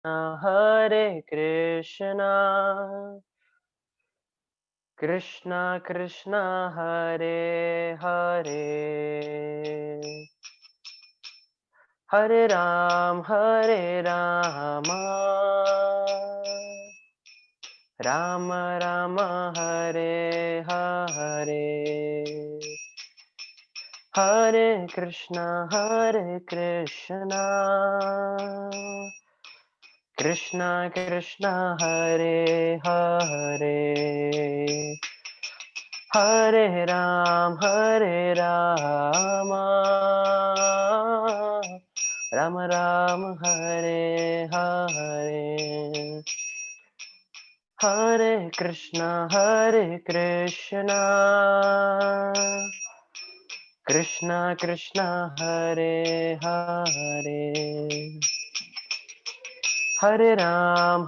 Hare Krishna, Krishna Krishna Hare Hare, Hare Hare Rama, Rama Rama Hare Hare, Hare Krishna, Krishna Krishna Hare Hare, Hare Rama, Rama Rama Hare Hare, Hare Krishna, Krishna Krishna Hare Hare, Hare Rama,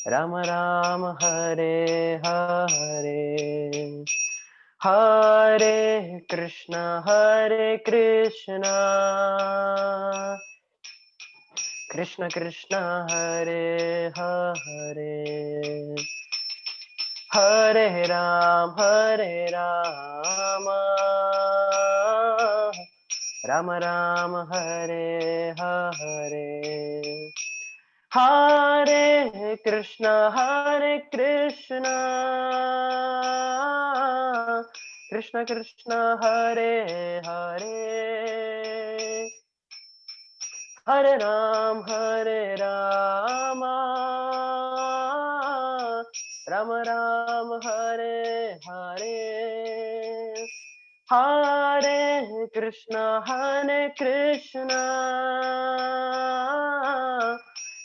Rama Rama Hare Hare, Hare Krishna, Krishna Krishna Hare Hare, Hare Rama, Rama Rama Hare Hare, Hare Krishna, Krishna Krishna Hare Hare, Hare Rama, Rama Rama Hare Hare, Hare Krishna,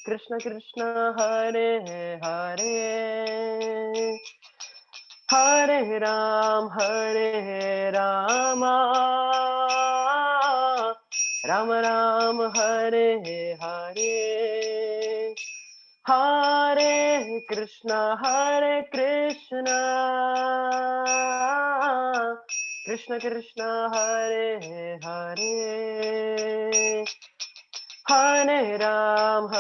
Krishna Krishna Hare Hare, Hare Rama, Rama Rama Hare Hare, Hare Krishna, Krishna Krishna Hare Hare, Hare Rama,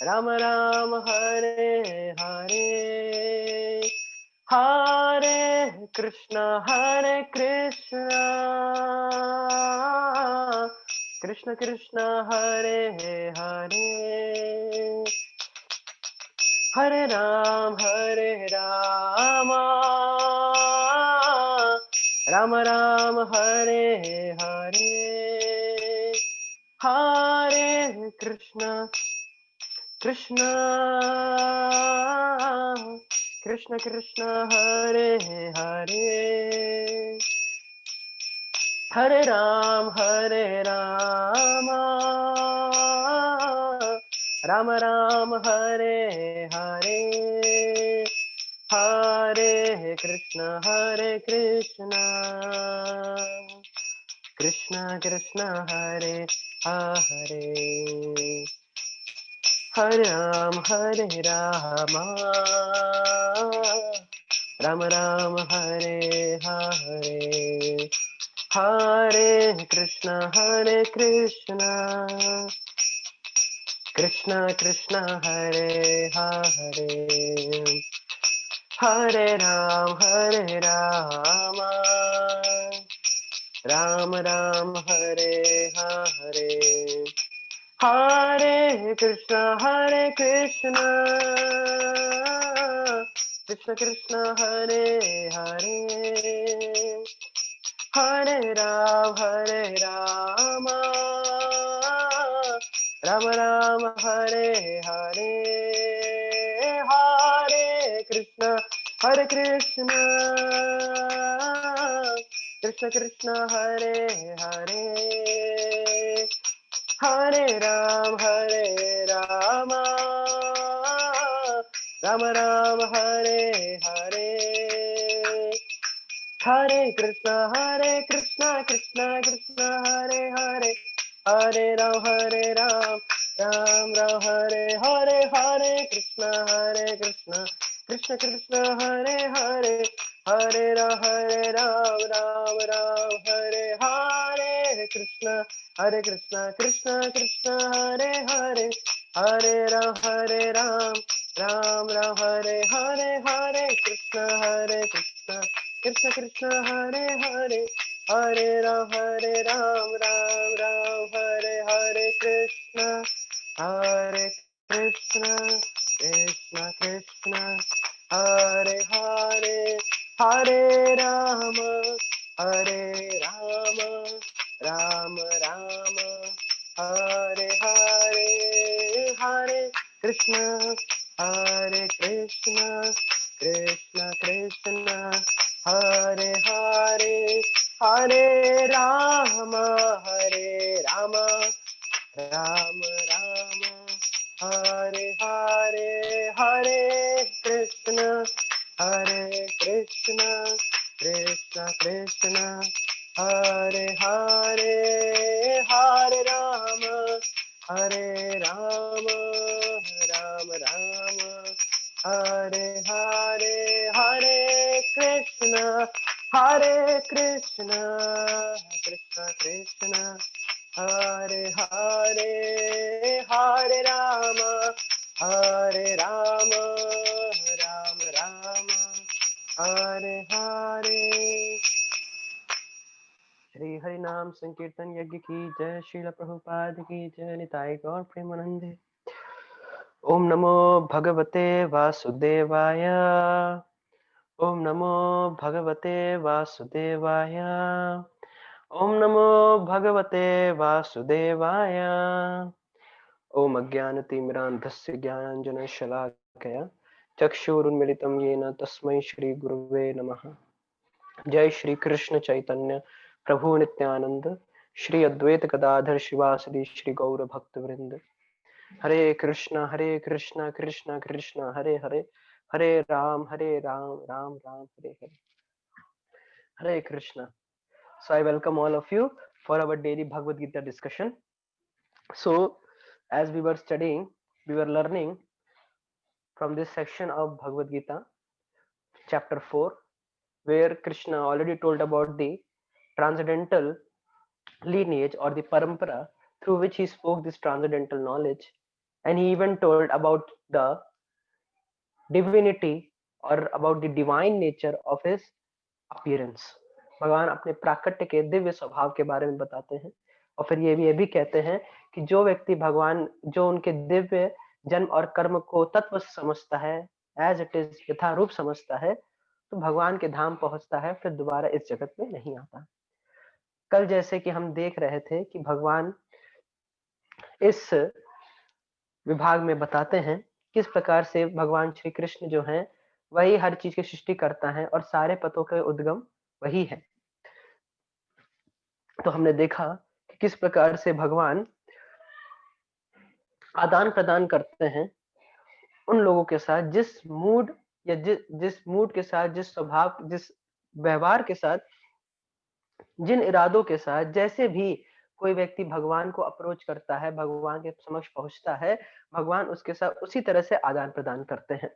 Rama Rama Hare Hare, Hare Krishna, Krishna Krishna Hare Hare, Hare Rama, Rama Rama Hare Hare, Hare Krishna, Krishna Krishna Hare Hare, Hare Rama, Rama Rama Hare Hare, Hare Krishna, Krishna Krishna Hare Hare, Hare Rama, Rama Rama Hare Hare, Hare Krishna, Krishna Krishna Hare Hare, Hare Rama, Ram Ram Hare Hare, Hare Krishna, Krishna Krishna Hare Hare, Hare Rama, Rama Rama Hare Hare, Hare Krishna, Krishna Krishna Hare Hare, Hare Rama, Rama Rama Hare Hare, Hare Krishna, Krishna Krishna Hare Hare, Hare Ram, Ram Ram Hare Hare, Hare Krishna, Krishna Krishna Hare Hare, Hare Ram, Ram Ram, Hare Hare, Krishna Krishna, Krishna Hare Hare, Hare Ram, Ram Ram, Hare Hare, Hare Krishna, Krishna Krishna, Hare Hare, Hare Ram, Ram Ram, Hare Hare, Krishna Krishna, Krishna Krishna, Hare Hare, Hare Rama, Rama Rama, Hare Hare, Hare Krishna, Krishna Krishna, Hare Hare, Hare Rama, Rama Rama, Hare Hare, Hare Krishna, Krishna Krishna, Hare Hare, Hare Rama, Rama Rama, Hare Hare, Hare Krishna, Krishna Krishna, Hare Hare, Hare Rama, Rama Rama, Hare Hare। Shri Hari नाम संकीर्तन यज्ञ की जय, श्रील प्रभुपाद की जय, निताय गौर प्रेमानंदे। ओम नमो भगवते वासुदेवाय, ओम नमो भगवते वासुदेवाय, ओम नमो भगवते वासुदेवाय। ओम अज्ञानतिमिरान्धस्य ज्ञानाञ्जनशलाकया चक्षुरुन्मिलितं येन तस्मै श्रीगुरुवे नमः। जय श्री कृष्ण चैतन्य प्रभु नित्यानंद, श्री अद्वैत गदाधर शिवासदि श्री गौर भक्त वृंद। हरे कृष्णा कृष्णा कृष्णा हरे हरे, हरे Ram Ram Ram Hare Hare. Hare Krishna. So I welcome all of you for our daily Bhagavad Gita discussion. So as we were studying, we were learning from this section of Bhagavad Gita, chapter 4, where Krishna already told about the transcendental lineage or the parampara through which he spoke this transcendental knowledge, and he even told about the divinity or about the divine nature of his appearance. भगवान अपने प्राकट्य के दिव्य स्वभाव के बारे में बताते हैं, और फिर ये भी कहते हैं कि जो व्यक्ति भगवान जो उनके दिव्य जन्म और कर्म को तत्व समझता है, एज इट इज यथारूप समझता है, तो भगवान के धाम पहुंचता है, फिर दोबारा इस जगत में नहीं आता। कल जैसे कि हम देख रहे थे कि भगवान इस विभाग में बताते हैं किस प्रकार से भगवान श्री कृष्ण जो हैं वही हर चीज की सृष्टि करता है और सारे पतों के उद्गम वही है। तो हमने देखा कि किस प्रकार से भगवान आदान प्रदान करते हैं उन लोगों के साथ जिस मूड या जिस मूड के साथ, जिस स्वभाव, जिस व्यवहार के साथ, जिन इरादों के साथ, जैसे भी कोई व्यक्ति भगवान को अप्रोच करता है, भगवान के समक्ष पहुंचता है, भगवान उसके साथ उसी तरह से आदान प्रदान करते हैं।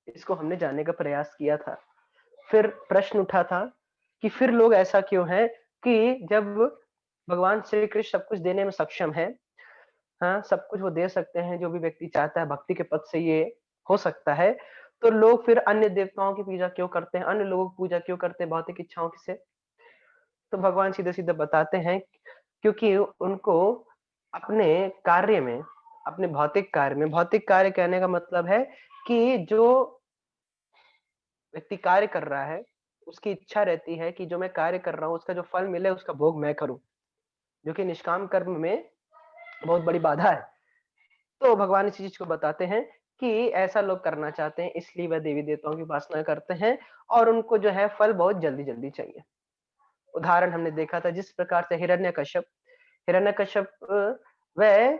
इसको हमने जानने का प्रयास किया था। फिर प्रश्न उठा था कि फिर लोग ऐसा क्यों है कि जब भगवान श्री कृष्ण सब कुछ देने में सक्षम है, हाँ, सब कुछ वो दे सकते हैं, जो भी व्यक्ति चाहता है भक्ति के पथ से ये हो सकता है, तो लोग फिर अन्य देवताओं की पूजा क्यों करते हैं, अन्य लोगों की पूजा क्यों करते हैं भौतिक इच्छाओं से? तो भगवान सीधे सीधे बताते हैं क्योंकि उनको अपने कार्य में, अपने भौतिक कार्य में, भौतिक कार्य कहने का मतलब है कि जो व्यक्ति कार्य कर रहा है उसकी इच्छा रहती है कि जो मैं कार्य कर रहा हूँ उसका जो फल मिले उसका भोग मैं करूं, जो कि निष्काम कर्म में बहुत बड़ी बाधा है। तो भगवान इसी चीज को बताते हैं कि ऐसा लोग करना चाहते हैं, इसलिए वह देवी देवताओं की उपासना करते हैं और उनको जो है फल बहुत जल्दी जल्दी चाहिए। उदाहरण हमने देखा था जिस प्रकार से हिरण्यकश्यप वह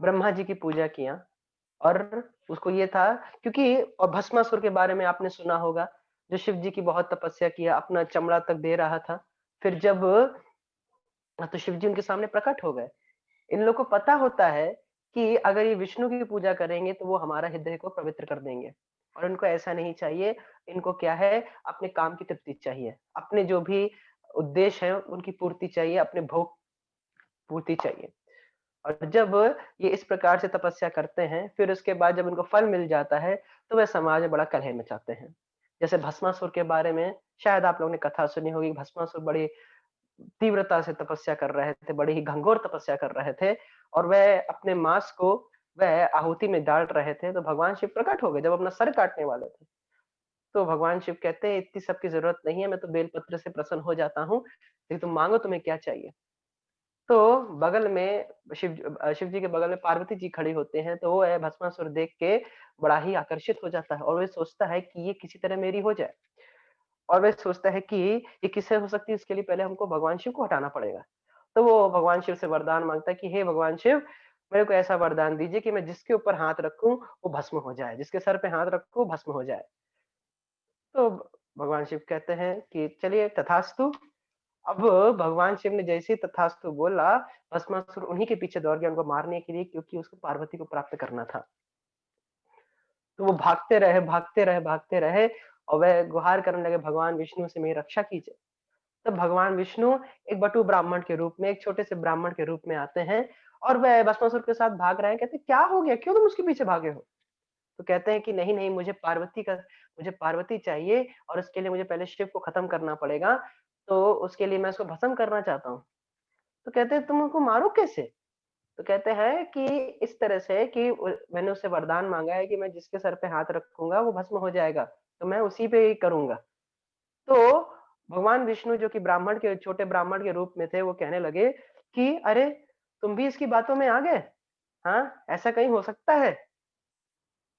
ब्रह्मा जी की पूजा किया, और उसको ये था क्योंकि, और भस्मासुर के बारे में आपने सुना होगा, जो शिव जी की बहुत तपस्या किया, अपना चमड़ा तक दे रहा था, फिर जब तो शिव जी उनके सामने प्रकट हो गए। इन लोगों को पता होता है कि अगर ये विष्णु की पूजा करेंगे तो वो हमारा हृदय को पवित्र कर देंगे, और इनको ऐसा नहीं चाहिए, इनको क्या है, अपने काम की तृप्ति चाहिए, अपने जो भी उद्देश्य है उनकी पूर्ति चाहिए, अपने भोग पूर्ति चाहिए। और जब ये इस प्रकार से तपस्या करते हैं, फिर उसके बाद जब उनको फल मिल जाता है, तो वह समाज में बड़ा कलह मचाते हैं। जैसे भस्मासुर के बारे में शायद आप लोगों ने कथा सुनी होगी, भस्मासुर बड़ी तीव्रता से तपस्या कर रहे थे, बड़ी ही घंघोर तपस्या कर रहे थे और वह अपने मांस को वह आहुति में डाल रहे थे, तो भगवान शिव प्रकट हो गए जब अपना सर काटने वाले थे। तो भगवान शिव कहते हैं, इतनी सब की ज़रूरत नहीं है, मैं तो बेलपत्र से प्रसन्न हो जाता हूँ, लेकिन तुम माँगो तुम्हें क्या चाहिए? तो बगल में शिव जी के बगल में पार्वती जी खड़ी होते हैं, तो वो है भस्मासुर देख के बड़ा ही आकर्षित हो जाता है और वो सोचता है कि ये किसी तरह मेरी हो जाए। और वह सोचता है कि ये किससे हो सकती है, इसके लिए पहले हमको भगवान शिव को हटाना पड़ेगा। तो वो भगवान शिव से वरदान माँगता है कि हे भगवान शिव, मेरे को ऐसा वरदान दीजिए कि मैं जिसके ऊपर हाथ रखूँ, वो भस्म हो जाए, जिसके सर पे हाथ रखूँ, वो भस्म हो जाए। तो भगवान शिव कहते हैं कि चलिए तथास्तु। अब भगवान शिव ने जैसे ही तथास्तु बोला, भस्मासुर उन्हीं के पीछे दौड़ गया उनको मारने के लिए, क्योंकि उसको पार्वती को प्राप्त करना था। तो वो भागते रहे और वह गुहार करने लगे, भगवान विष्णु से मेरी रक्षा कीजिए। तब भगवान विष्णु एक बटु ब्राह्मण के रूप में, एक छोटे से ब्राह्मण के रूप में आते हैं और वह भस्मासुर के साथ भाग रहे हैं। कहते हैं, क्या हो गया? क्यों तुम उसके पीछे भागे हो? तो कहते हैं कि नहीं, नहीं, मुझे पार्वती चाहिए और उसके लिए मुझे पहले शिव को खत्म करना पड़ेगा, तो उसके लिए मैं उसको भस्म करना चाहता हूँ। तो कहते हैं, तुम उनको मारो कैसे? तो कहते हैं कि इस तरह से कि मैंने उससे वरदान माँगा है कि मैं जिसके सर पे हाथ रखूँगा वो भस्म हो जाएगा, तो मैं उसी पे ही करूँगा। तो भगवान विष्णु जो कि ब्राह्मण के छोटे ब्राह्मण के रूप में थे, वो कहने लगे कि अरे! तुम भी इसकी बातों में आ गए? हाँ, ऐसा कहीं हो सकता है?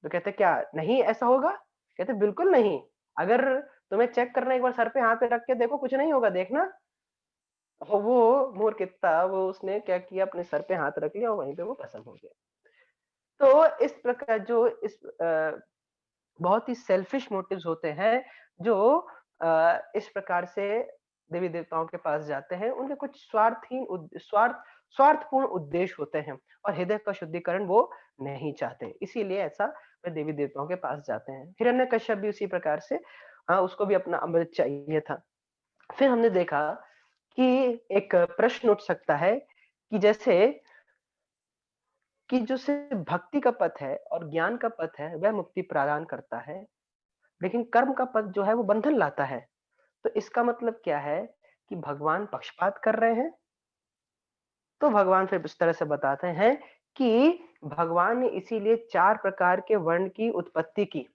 तो कहते क्या नहीं ऐसा होगा? कहते बिल्कुल नहीं। अगर तुम्हें चेक करना है, एक बार सर पे हाथ रख के देखो, कुछ नहीं होगा, देखना। वो मूर्ख कित्ता, वो उसने क्या किया, अपने सर पे हाथ रख लिया और वहीं पे वो भस्म हो गया। तो इस प्रकार जो बहुत ही सेल्फिश मोटिव्स होते हैं, जो इस प्रकार से देवी-देवताओं के पास जाते हैं। उनके कुछ स्वार्थपूर्ण उद्देश्य होते हैं और हृदय का शुद्धिकरण वो नहीं चाहते। इसीलिए ऐसा वे देवी-देवताओं के पास जाते हैं। हिरण्यकश्यप भी उसी प्रकार से उसको भी अपना अमृत चाहिए था। फिर हमने देखा कि एक प्रश्न उठ सकता है कि जैसे कि जो सिर्फ भक्ति का पथ है और ज्ञान का पथ है, वह मुक्ति प्रदान करता है। लेकिन कर्म का पथ जो है वो बंधन लाता है। तो इसका मतलब क्या है कि भगवान पक्षपात कर रहे हैं? तो भगवान फिर इस तरह से बताते हैं कि भगवान ने इसीलिए 4 प्रकार के वर्ण की उत्पत्ति की।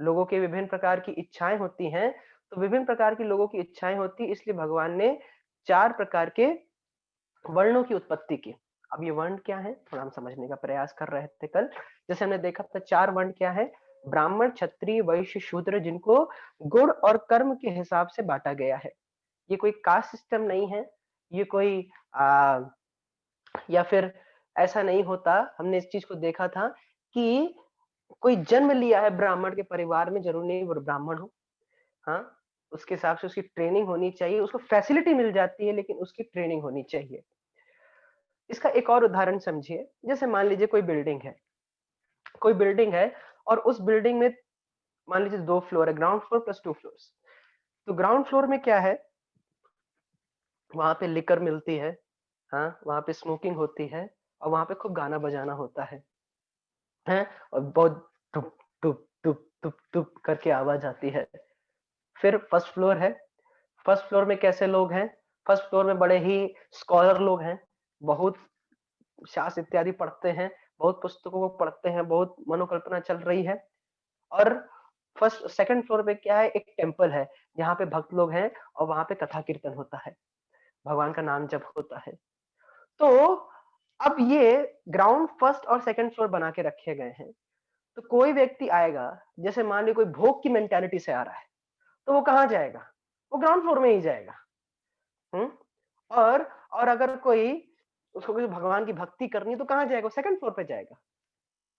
लोगों के विभिन्न प्रकार की इच्छाएँ होती हैं, तो विभिन्न प्रकार की लोगों की इच्छाएँ होती हैं, इसलिए भगवान ने 4 प्रकार के वर्णों की उत्पत्ति की। अब ये वर्ण क्या है? थोड़ा हम समझने का प्रयास कर रहे थे कल। जैसे हमने देखा था 4 वर्ण क्या है? ब्राह्मण, क्षत्रिय, वैश्य, शूद्र, जिनको गुण और कर्म के हिसाब से बाँटा गया है। ये कोई कास्ट सिस्टम नहीं है, ये कोई अ, या फिर ऐसा नहीं होता। हमने इस चीज़ को देखा था कि कोई जन्म लिया है ब्राह्मण के परिवार में, ज़रूरी नहीं वो ब्राह्मण हो। हाँ, उसके हिसाब से उसकी ट्रेनिंग होनी चाहिए, उसको फैसिलिटी मिल जाती है लेकिन उसकी ट्रेनिंग होनी चाहिए। इसका एक और उदाहरण समझिए, जैसे मान लीजिए कोई बिल्डिंग है और उस बिल्डिंग में मान लीजिए 2 फ्लोर है, ग्राउंड फ्लोर प्लस 2 फ्लोर्स। तो ग्राउंड फ्लोर में क्या है, वहाँ पे लिकर मिलती है, हाँ, वहाँ पे स्मोकिंग होती है और वहाँ पे खूब गाना बजाना होता है, हैं? और बहुत टुप, टुप, टुप, टुप, टुप करके आवाज़ आती है। फिर फर्स्ट फ्लोर है, फर्स्ट फ्लोर में कैसे लोग हैं? फर्स्ट फ्लोर में बड़े ही स्कॉलर लोग हैं, बहुत शास्त्र इत्यादि पढ़ते हैं, बहुत पुस्तकों को पढ़ते हैं, बहुत मनोकल्पना चल रही है। और फर्स्ट सेकंड फ्लोर पे क्या है, एक टेम्पल है, जहाँ पे भक्त लोग हैं और वहाँ पे कथा कीर्तन होता है, भगवान का नाम जप होता है। तो अब ये ग्राउंड फर्स्ट और सेकंड फ्लोर बना के रखे गए हैं। तो कोई व्यक्ति आएगा, जैसे मान लीजिए कोई भोग की मेंटालिटी से आ रहा है, तो वो कहाँ जाएगा? वो ग्राउंड फ्लोर में ही जाएगा। हुँ? और और अगर कोई उसको कोई भगवान की भक्ति करनी है तो कहाँ जाएगा? वो सेकंड फ्लोर पे जाएगा।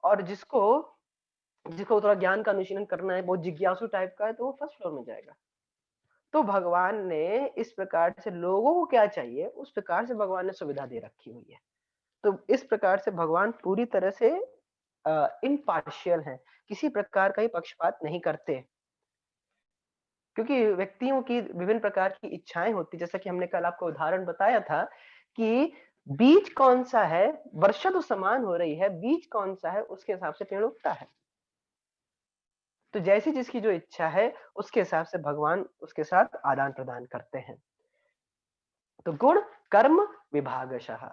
और जिसको जिसको थोड़ा ज्ञान का अनुशीलन करना है, बहुत जिज्ञासु टाइप का है, तो वो फर्स्ट फ्लोर में जाएगा। तो भगवान ने इस प्रकार से लोगों को क्या चाहिए, उस प्रकार से भगवान ने सुविधा दे रखी हुई है। तो इस प्रकार से भगवान पूरी तरह से इम्पार्शियल हैं, किसी प्रकार का ही पक्षपात नहीं करते। क्योंकि व्यक्तियों की विभिन्न प्रकार की इच्छाएं होती, जैसा कि हमने कल आपको उदाहरण बताया था कि बीज कौन सा है, वर्षा तो समान हो रही है, बीज कौन सा है उसके हिसाब से पेड़ उगता है। तो जैसी जिसकी जो इच्छा है उसके हिसाब से भगवान उसके साथ आदान प्रदान करते हैं। तो गुण कर्म विभागशः,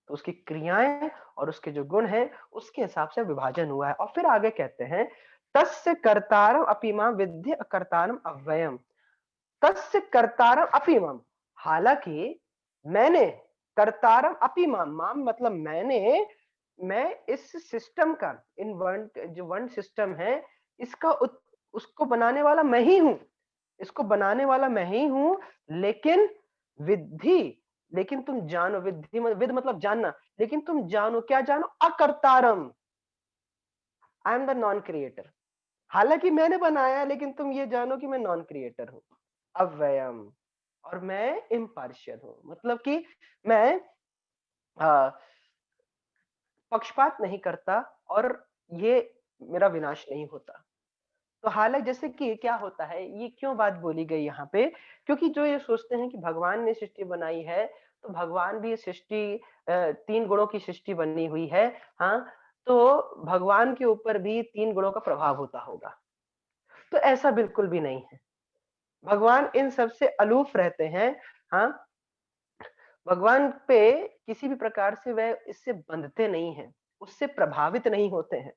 तो उसकी क्रियाएं और उसके जो गुण है उसके हिसाब से विभाजन हुआ है। और फिर आगे कहते हैं तस्य कर्तारम अपीमा विद्धि अकर्तारम अव्ययम। तस्य कर्तारम अपीमम, हालांकि मैंने कर्तारम अपीमम, माम मतलब मैंने, मैं इस सिस्टम का, इन वर्ण जो वर्ण सिस्टम है इसका उसको बनाने वाला मैं ही हूं, इसको बनाने वाला मैं ही हूं। लेकिन विद्धि, लेकिन तुम जानो, विद्धि विद मतलब जानना, लेकिन तुम जानो, क्या जानो, अकर्तारम, I am the non creator. हालांकि मैंने बनाया लेकिन तुम ये जानो कि मैं नॉन क्रिएटर हूं, अव्ययम, और मैं इम्पार्शियल हूं, मतलब कि मैं आ, पक्षपात नहीं करता और ये मेरा विनाश नहीं होता। तो हालांकि जैसे कि क्या होता है, ये क्यों बात बोली गई यहाँ पे, क्योंकि जो ये सोचते हैं कि भगवान ने सृष्टि बनाई है तो भगवान भी सृष्टि, तीन गुणों की सृष्टि बनी हुई है, हाँ, तो भगवान के ऊपर भी तीन गुणों का प्रभाव होता होगा। तो ऐसा बिल्कुल भी नहीं है, भगवान इन सब से अलूफ रहते हैं। हाँ, भगवान पे किसी भी प्रकार से वह इससे बंधते नहीं हैं, उससे प्रभावित नहीं होते हैं।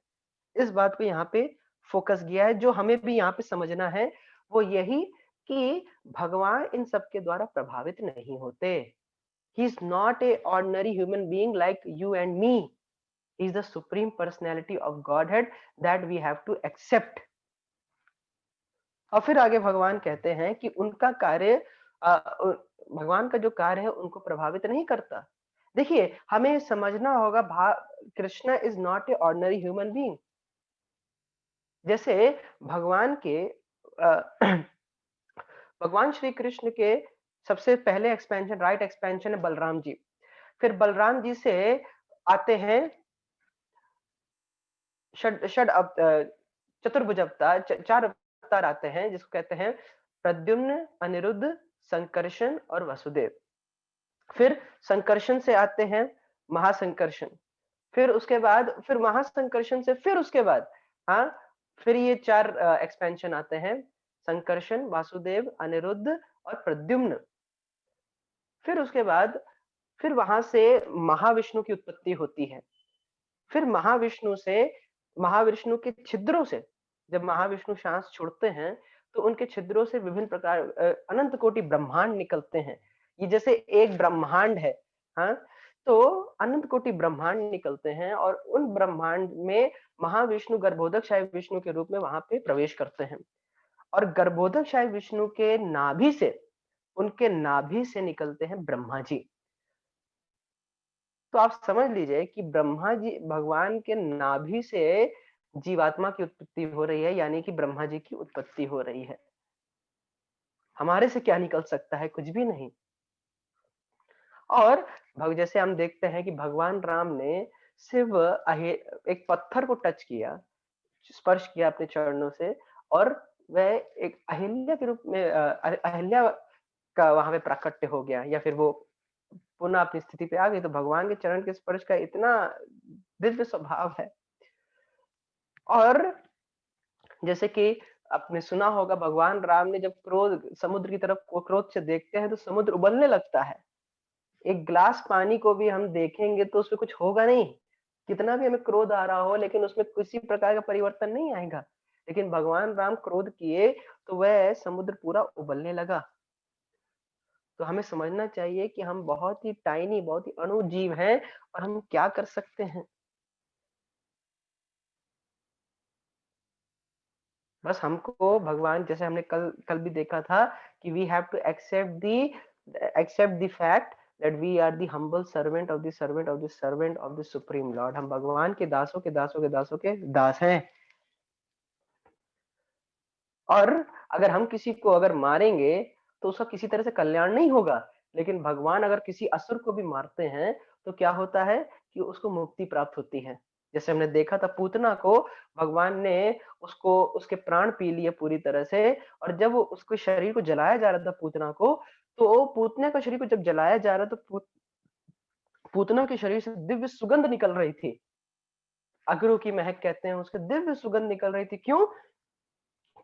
इस बात को यहाँ पे फोकस किया है। जो हमें भी यहाँ पे समझना है वो यही कि भगवान इन सब के द्वारा प्रभावित नहीं होते। He is not a ordinary human being like you and me, he is the supreme personality of Godhead that we have to accept. और फिर आगे भगवान कहते हैं कि उनका कार्य, भगवान का जो कार्य है उनको प्रभावित नहीं करता। देखिए, हमें समझना होगा Krishna is not a ordinary human being. जैसे भगवान के भगवान श्री कृष्ण के सबसे पहले एक्सपेंशन, राइट एक्सपेंशन है बलराम जी। फिर बलराम जी से आते हैं षड षड चतुर्भुज अवतार, चार अवतार आते हैं जिसको कहते हैं प्रद्युम्न, अनिरुद्ध, संकर्षण और वसुदेव। फिर संकर्षण से आते हैं महासंकर्षण, फिर उसके बाद फिर महासंकर्षण से फिर उसके बाद, हाँ, फिर ये चार एक्सपेंशन आते हैं, संकर्षण, वासुदेव, अनिरुद्ध और प्रद्युम्न। फिर उसके बाद फिर वहां से महाविष्णु की उत्पत्ति होती है। फिर महाविष्णु से, महाविष्णु के छिद्रों से जब महाविष्णु सांस छोड़ते हैं तो उनके छिद्रों से विभिन्न प्रकार अनंत कोटि ब्रह्मांड निकलते हैं। ये जैसे एक ब्रह्मांड है, हाँ, तो अनंत कोटि ब्रह्मांड निकलते हैं और उन ब्रह्मांड में महाविष्णु गर्भोदकशाही विष्णु के रूप में वहां पे प्रवेश करते हैं। और गर्भोदकशाही विष्णु के नाभि से, उनके नाभि से निकलते हैं ब्रह्मा जी। तो आप समझ लीजिए कि ब्रह्मा जी, भगवान के नाभि से जीवात्मा की उत्पत्ति हो रही है, यानी कि ब्रह्मा जी की उत्पत्ति हो रही है। हमारे से क्या निकल सकता है, कुछ भी नहीं। और जैसे हम देखते हैं कि भगवान राम ने सिर्फ एक पत्थर को टच किया, स्पर्श किया अपने चरणों से, और वह एक अहिल्या के रूप में, अहिल्या का वहां पे प्राकट्य हो गया, या फिर वो पुनः अपनी स्थिति पे आ गई। तो भगवान के चरण के स्पर्श का इतना दिव्य स्वभाव है। और जैसे कि आपने सुना होगा, भगवान राम ने जब क्रोध, समुद्र की तरफ क्रोध से देखते हैं तो समुद्र उबलने लगता है। एक ग्लास पानी को भी हम देखेंगे तो उसमें कुछ होगा नहीं, कितना भी हमें क्रोध आ रहा हो लेकिन उसमें किसी प्रकार का परिवर्तन नहीं आएगा। लेकिन भगवान राम क्रोध किए तो वह समुद्र पूरा उबलने लगा। तो हमें समझना चाहिए कि हम बहुत ही टाइनी, बहुत ही अणु जीव हैं और हम क्या कर सकते हैं। बस हमको भगवान, जैसे हमने कल कल भी देखा था कि we have to accept the fact that we are the humble servant of the servant of the servant of the supreme Lord. हम भगवान के दासों के दासों के दासों के दास हैं। और अगर हम किसी को अगर मारेंगे तो उसका किसी तरह से कल्याण नहीं होगा। लेकिन भगवान अगर किसी असुर को भी मारते हैं तो क्या होता है कि उसको मुक्ति प्राप्त होती है। जैसे हमने देखा था पूतना को भगवान ने उसको उसके प्राण पी लिए पूरी तरह से, और जब वो उसके शरीर को जलाया जा रहा था पूतना को, तो पूतने का शरीर को जब जलाया जा रहा तो पूतना के शरीर से दिव्य सुगंध निकल रही थी। अगरू की महक कहते हैं उसके, दिव्य सुगंध निकल रही थी। क्यों?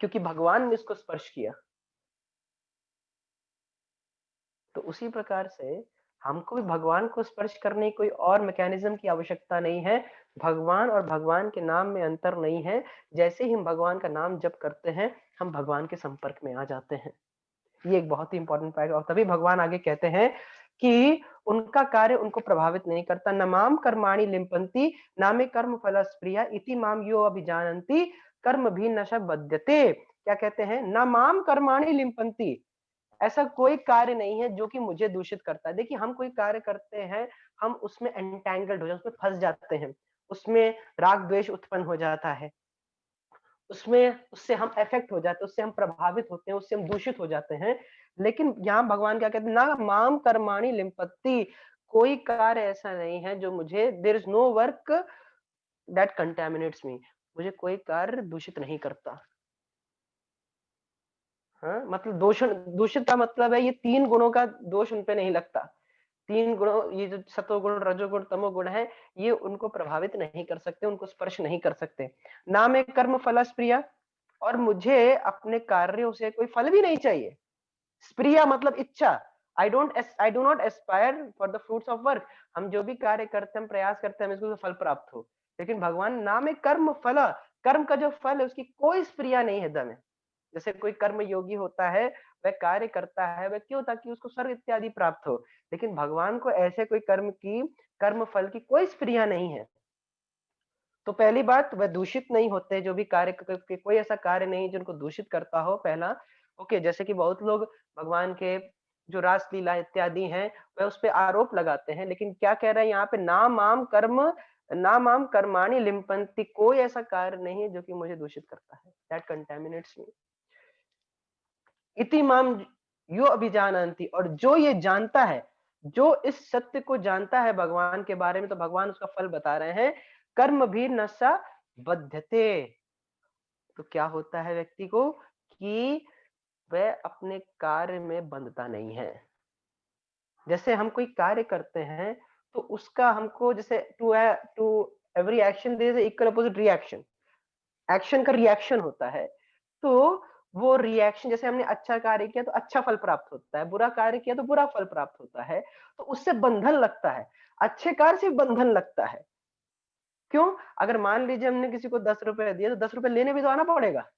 क्योंकि भगवान ने इसको स्पर्श किया। तो उसी प्रकार से हमको भी भगवान को स्पर्श करने की कोई और मैकेनिज्म की आवश्यकता नहीं है। भगवान और भगवान के नाम में अंतर नहीं है। जैसे ही हम भगवान का नाम जप करते हैं, हम भगवान के संपर्क में आ जाते हैं। ये एक बहुत ही इंपॉर्टेंट पॉइंट, और तभी भगवान आगे कहते हैं कि उनका कार्य उनको प्रभावित नहीं करता। न माम कर्माणि लिम्पन्ति नामे कर्म फल स्प्रिया इति माम यो अभिजानन्ति कर्म भी नशा बध्यते। क्या कहते हैं? न माम कर्माणि लिम्पन्ति, ऐसा कोई कार्य नहीं है जो कि मुझे दूषित करता है। देखिए, हम कोई कार्य करते हैं, हम उसमें एंटैंगल्ड हो जाते हैं, उसमें फंस जाते हैं, उसमें राग द्वेष उत्पन्न हो जाता है, उसमें उससे हम अफेक्ट हो जाते हैं, उससे हम प्रभावित होते हैं, उससे हम दूषित हो जाते हैं। लेकिन यहाँ भगवान क्या कहते हैं? ना माम कर्माणि लिम्पत्ति, कोई कार्य ऐसा नहीं है जो मुझे, there is no work that contaminates me, मुझे कोई कार्य दूषित नहीं करता। हाँ, मतलब दूषण, दूषित का मतलब है ये 3 गुणों का दोष उन पे नहीं लगता। 3 गुणों, ये जो सतोगुण, रजोगुण, तमोगुण है, ये उनको प्रभावित नहीं कर सकते, उनको स्पर्श नहीं कर सकते। ना मैं कर्म फल स्प्रिया, और मुझे अपने कार्यों से कोई फल भी नहीं चाहिए। स्प्रिया मतलब इच्छा। I do not Aspire for the fruits of work. हम जो भी कार्य करते हैं, हम प्रयास करते हैं, हमें इसको फल प्राप्त हो। लेकिन भगवान ना में कर्म फल, कर्म का जो फल है उसकी कोई स्प्रिया नहीं है हृदय में। जैसे कोई कर्म योगी होता है, वह कार्य करता है, वह क्यों? ताकि उसको स्वर्ग इत्यादि प्राप्त हो। लेकिन भगवान को ऐसे कोई कर्म की, कर्म फल की कोई स्प्रिया नहीं है। तो पहली बात, वह दूषित नहीं होते, जो भी कार्य कोई ऐसा कार्य नहीं जिनको दूषित करता हो, पहला। ओके, जैसे कि बहुत लोग भगवान के जो रास लीला इत्यादि हैं, वह उस पे आरोप लगाते हैं, लेकिन क्या कह रहा है यहाँ पे? ना माम कर्माणि लिम्पन्ति, कोई ऐसा कार्य नहीं है जो कि मुझे दूषित करता है, दैट कंटेमिनेट्स मी। इति माम यो अभिजानन्ति, और जो ये जानता है, जो इस सत्य को जानता है भगवान के बारे में, तो भगवान उसका फल बता रहे हैं, कर्म भी नशा बध्यते। तो क्या होता है व्यक्ति को कि वह अपने कार्य में बंधता नहीं है। जैसे हम कोई कार्य करते हैं, तो उसका हमको, जैसे to every action there is equal opposite reaction, action का रिएक्शन होता है। तो वो रिएक्शन, जैसे हमने अच्छा कार्य किया तो अच्छा फल प्राप्त होता है, बुरा कार्य किया तो बुरा फल प्राप्त होता है। तो उससे बंधन लगता है, अच्छे कार्य से बंधन लगता है। क्यों? अगर मान लीजिए हमने किसी को 10 रुपए दिए, तो 10 रुपए लेने भी तो आना पड़ेगा,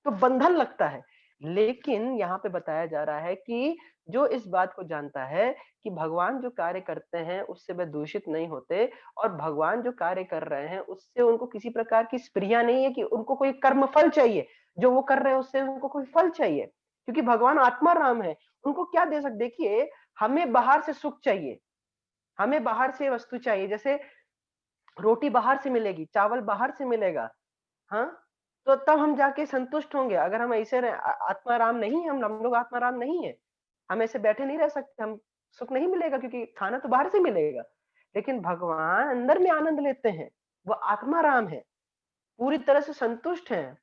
तो बंधन लगता है। लेकिन यहाँ पे बताया जा रहा है कि जो इस बात को जानता है कि भगवान जो कार्य करते हैं उससे वे दूषित नहीं होते, और भगवान जो कार्य कर रहे हैं उससे उनको किसी प्रकार की स्प्रिया नहीं है कि उनको कोई कर्म फल चाहिए, जो वो कर रहे हैं उससे उनको कोई फल चाहिए, क्योंकि भगवान आत्मा राम है। उनको क्या दे सकते? देखिए, हमें बाहर से सुख चाहिए, हमें बाहर से वस्तु चाहिए, जैसे रोटी बाहर से मिलेगी, चावल बाहर से मिलेगा, हाँ, तो तब हम जाके संतुष्ट होंगे। अगर हम ऐसे आत्माराम नहीं है, हम लोग आत्माराम नहीं है, हम ऐसे बैठे नहीं रह सकते, हम सुख नहीं मिलेगा, क्योंकि खाना तो बाहर से मिलेगा। लेकिन भगवान अंदर में आनंद लेते हैं, वो आत्माराम है, पूरी तरह से संतुष्ट हैं।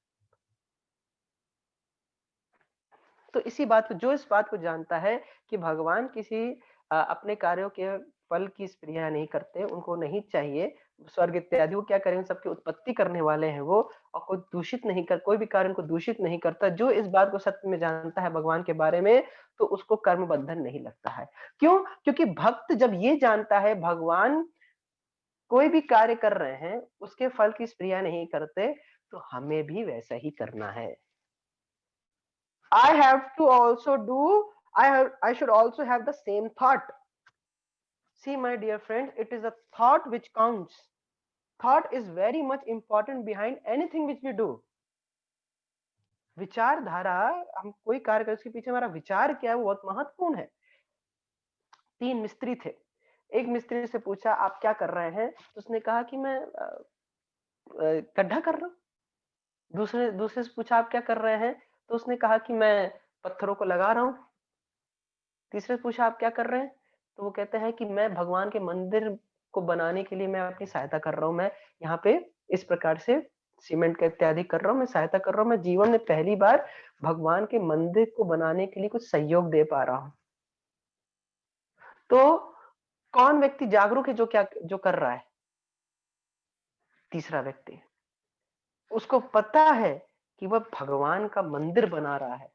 तो इसी बात को, जो इस बात को जानता है कि भगवान किसी अपने कार्यों के फल की स्प्रिया नहीं करते, उनको नहीं चाहिए, स्वर्ग इत्यादि वो क्या करेंगे, सबकी उत्पत्ति करने वाले हैं वो, और कोई दूषित नहीं कर, कोई भी कार्य उनको दूषित नहीं करता। जो इस बात को सत्य में जानता है भगवान के बारे में, तो उसको कर्म बंधन नहीं लगता है। क्यों? क्योंकि भक्त जब ये जानता है भगवान कोई भी कार्य कर रहे हैं, उसके फल की स्प्रिया नहीं करते, तो हमें भी वैसा ही करना है। I have to also do, I should also have the same thought. See, my dear friends, it is a thought which counts. Thought is very much important behind anything which we do. विचारधारा, हम कोई कार्य करें उसके पीछे हमारा विचार क्या है, वो बहुत महत्वपूर्ण है। 3 मिस्त्री थे। एक मिस्त्री से पूछा, आप क्या कर रहे हैं? तो उसने कहा कि मैं गड्ढा कर रहा हूँ। दूसरे दूसरे से पूछा, आप क्या कर रहे हैं? तो उसने कहा कि मैं पत्थरों को लगा रहा हूँ। तीसरे से पूछा, आप क्या कर रहे हैं? तो वो कहते हैं कि मैं भगवान के मंदिर, भगवान के मंदिर में, भगवान के मंदिर में को बनाने के लिए मैं अपनी सहायता कर रहा हूँ, मैं यहाँ पे इस प्रकार से सीमेंट का इत्यादि कर रहा हूँ, मैं सहायता कर रहा हूँ, मैं जीवन में पहली बार भगवान के मंदिर को बनाने के लिए कुछ सहयोग दे पा रहा हूँ। तो कौन व्यक्ति जागरूक है जो कर रहा है? तीसरा व्यक्ति। उसको पता है कि वह भगवान का मंदिर बना रहा है,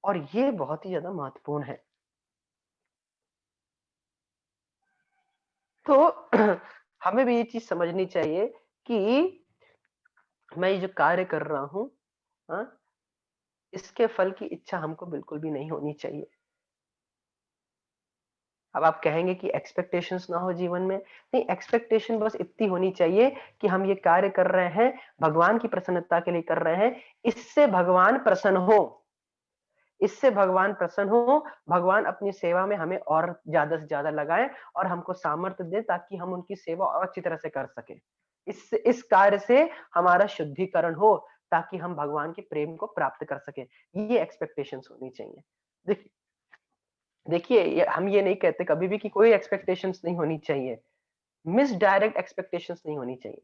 और ये बहुत ही ज्यादा महत्वपूर्ण है। तो हमें भी ये चीज समझनी चाहिए कि मैं ये जो कार्य कर रहा हूँ, हाँ, इसके फल की इच्छा हमको बिल्कुल भी नहीं होनी चाहिए। अब आप कहेंगे कि एक्सपेक्टेशंस ना हो जीवन में, नहीं, एक्सपेक्टेशन बस इतनी होनी चाहिए कि हम ये कार्य कर रहे हैं, भगवान की प्रसन्नता के लिए कर रहे हैं, इससे भगवान प्रसन्न हो, इससे भगवान प्रसन्न हो, भगवान अपनी सेवा में हमें और ज्यादा से ज्यादा लगाए और हमको सामर्थ्य दे ताकि हम उनकी सेवा और अच्छी तरह से कर सके। इस कार्य से हमारा शुद्धिकरण हो ताकि हम भगवान के प्रेम को प्राप्त कर सके। ये एक्सपेक्टेशंस होनी चाहिए। देखिए, हम ये नहीं कहते कभी भी कि कोई एक्सपेक्टेशंस नहीं होनी चाहिए, मिसडायरेक्ट एक्सपेक्टेशंस नहीं होनी चाहिए।